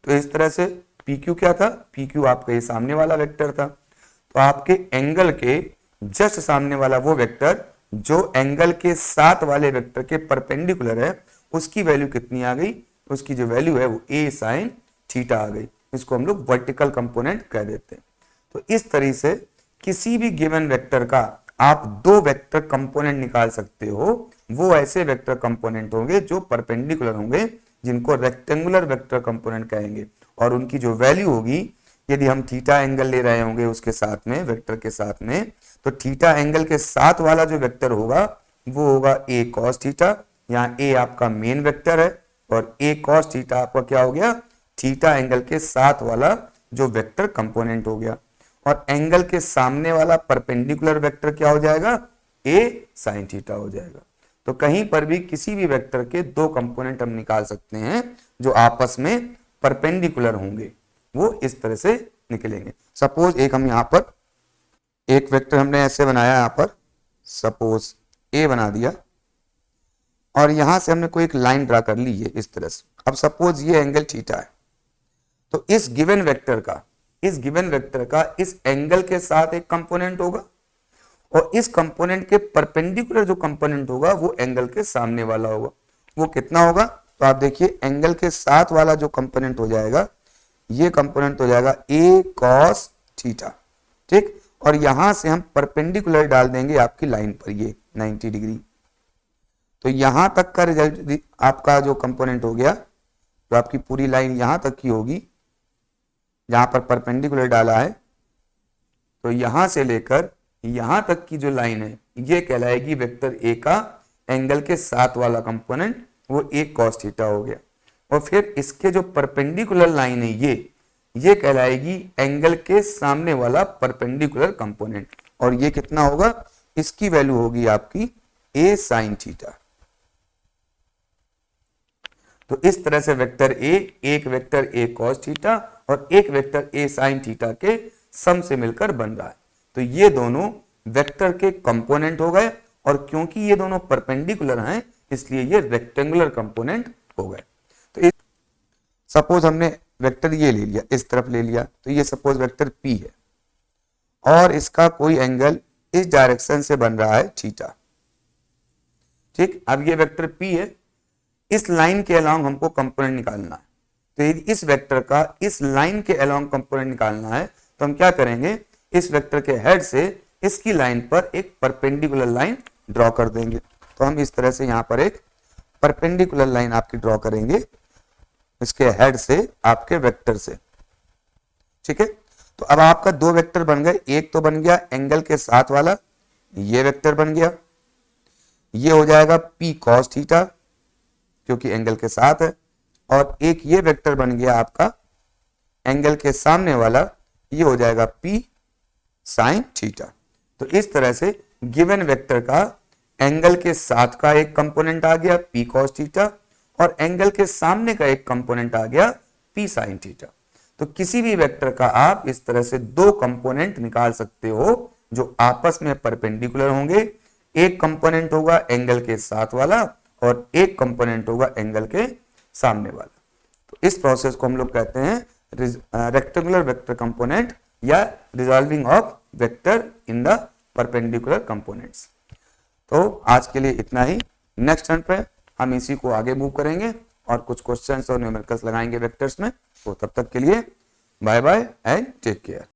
तो इस तरह से पी क्यू क्या था, पी क्यू आपका ये सामने वाला वेक्टर था, तो आपके एंगल के जस्ट सामने वाला वो वेक्टर जो एंगल के साथ वाले वेक्टर के परपेंडिकुलर है, उसकी वैल्यू कितनी आ गई, उसकी जो वैल्यू है वो ए साइन थीटा आ गई। इसको हम लोग वर्टिकल कंपोनेंट कह देते हैं। तो इस तरीके से किसी भी गिवन वेक्टर का आप दो वेक्टर कंपोनेंट निकाल सकते हो, वो ऐसे वेक्टर कंपोनेंट होंगे जो परपेंडिकुलर होंगे, जिनको रेक्टेंगुलर वेक्टर कंपोनेंट कहेंगे, और उनकी जो वैल्यू होगी, यदि हम थीटा एंगल ले रहे होंगे उसके साथ में, वेक्टर के साथ में, तो थीटा एंगल के साथ वाला जो वेक्टर होगा वो होगा ए कॉस थीटा, यहाँ ए आपका मेन वेक्टर है और ए कॉस थीटा आपका क्या हो गया, थीटा एंगल के साथ वाला जो वेक्टर कंपोनेंट हो गया, और एंगल के सामने वाला परपेंडिकुलर वेक्टर क्या हो जाएगा, ए साइन थीटा हो जाएगा। तो कहीं पर भी किसी भी वेक्टर के दो कंपोनेंट हम निकाल सकते हैं जो आपस में परपेंडिकुलर होंगे, वो इस तरह से निकलेंगे। सपोज एक हम यहाँ पर एक वेक्टर हमने ऐसे बनाया, यहाँ पर सपोज ए बना दिया और यहां से हमने कोई एक लाइन ड्रा कर ली है इस तरह से। अब सपोज ये एंगल थीटा है, तो इस गिवन वेक्टर का इस एंगल के साथ एक कंपोनेंट होगा और इस कंपोनेंट के परपेंडिकुलर जो कंपोनेंट होगा वो एंगल के सामने वाला होगा। वो कितना होगा, तो आप देखिए एंगल के साथ वाला जो कंपोनेंट हो जाएगा, ये कंपोनेंट हो जाएगा ए कॉस थीटा, ठीक। और यहां से हम परपेंडिकुलर डाल देंगे आपकी लाइन पर, ये 90 डिग्री। तो यहां तक का रिजल्ट आपका जो कंपोनेंट हो गया, तो आपकी पूरी लाइन यहां तक की होगी जहां पर परपेंडिकुलर डाला है, तो यहां से लेकर यहां तक की जो लाइन है ये कहलाएगी वेक्टर ए का एंगल के साथ वाला कंपोनेंट, वो ए कॉस थीटा हो गया। और फिर इसके जो परपेंडिकुलर लाइन है ये कहलाएगी एंगल के सामने वाला परपेंडिकुलर कंपोनेंट, और ये कितना होगा, इसकी वैल्यू होगी आपकी ए साइन थीटा। तो इस तरह से वेक्टर ए एक वेक्टर ए कॉस थीटा और एक वेक्टर ए साइन थीटा के सम से मिलकर बन रहा है। तो ये दोनों वेक्टर के कंपोनेंट हो गए, और क्योंकि ये दोनों परपेंडिकुलर हैं इसलिए ये रेक्टेंगुलर कंपोनेंट हो गए। तो सपोज हमने वेक्टर ये ले लिया, इस तरफ ले लिया, तो ये सपोज वेक्टर पी है और इसका कोई एंगल इस डायरेक्शन से बन रहा है थीटा, ठीक। अब ये वेक्टर पी है, इस लाइन के अलोंग हमको कंपोनेंट निकालना है। तो यदि इस वेक्टर का इस लाइन के अलोंग कंपोनेंट निकालना है तो हम क्या करेंगे, इस वेक्टर के हेड से इसकी लाइन पर एक परपेंडिकुलर लाइन ड्रॉ कर देंगे। तो हम इस तरह से यहाँ पर एक परपेंडिकुलर लाइन आपकी ड्रॉ करेंगे इसके हेड से आपके वेक्टर से, ठीक है। तो अब आपका दो वेक्टर बन गए, एक तो बन गया एंगल के साथ वाला, ये वेक्टर बन गया, ये हो जाएगा पी कॉस थीटा क्योंकि एंगल के साथ है, और एक ये वेक्टर बन गया आपका एंगल के सामने वाला, ये हो जाएगा पी साइन थीटा। तो इस तरह से गिवन वेक्टर का एंगल के साथ का एक कंपोनेंट आ गया पी कॉस थीटा और एंगल के सामने का एक कंपोनेंट आ गया पी साइन थीटा। तो किसी भी वेक्टर का आप इस तरह से दो कंपोनेंट निकाल सकते हो जो आपस में परपेंडिकुलर होंगे। एक कंपोनेंट होगा एंगल के साथ वाला और एक कंपोनेंट होगा एंगल के सामने वाला। तो इस प्रोसेस को हम लोग कहते हैं रेक्टेंगुलर वेक्टर कंपोनेंट या resolving of vector in the perpendicular components. तो आज के लिए इतना ही। नेक्स्ट टर्न पे हम इसी को आगे मूव करेंगे और कुछ क्वेश्चंस और न्यूमेरिकल्स लगाएंगे वेक्टर्स में। तो तब तक के लिए bye bye and take care.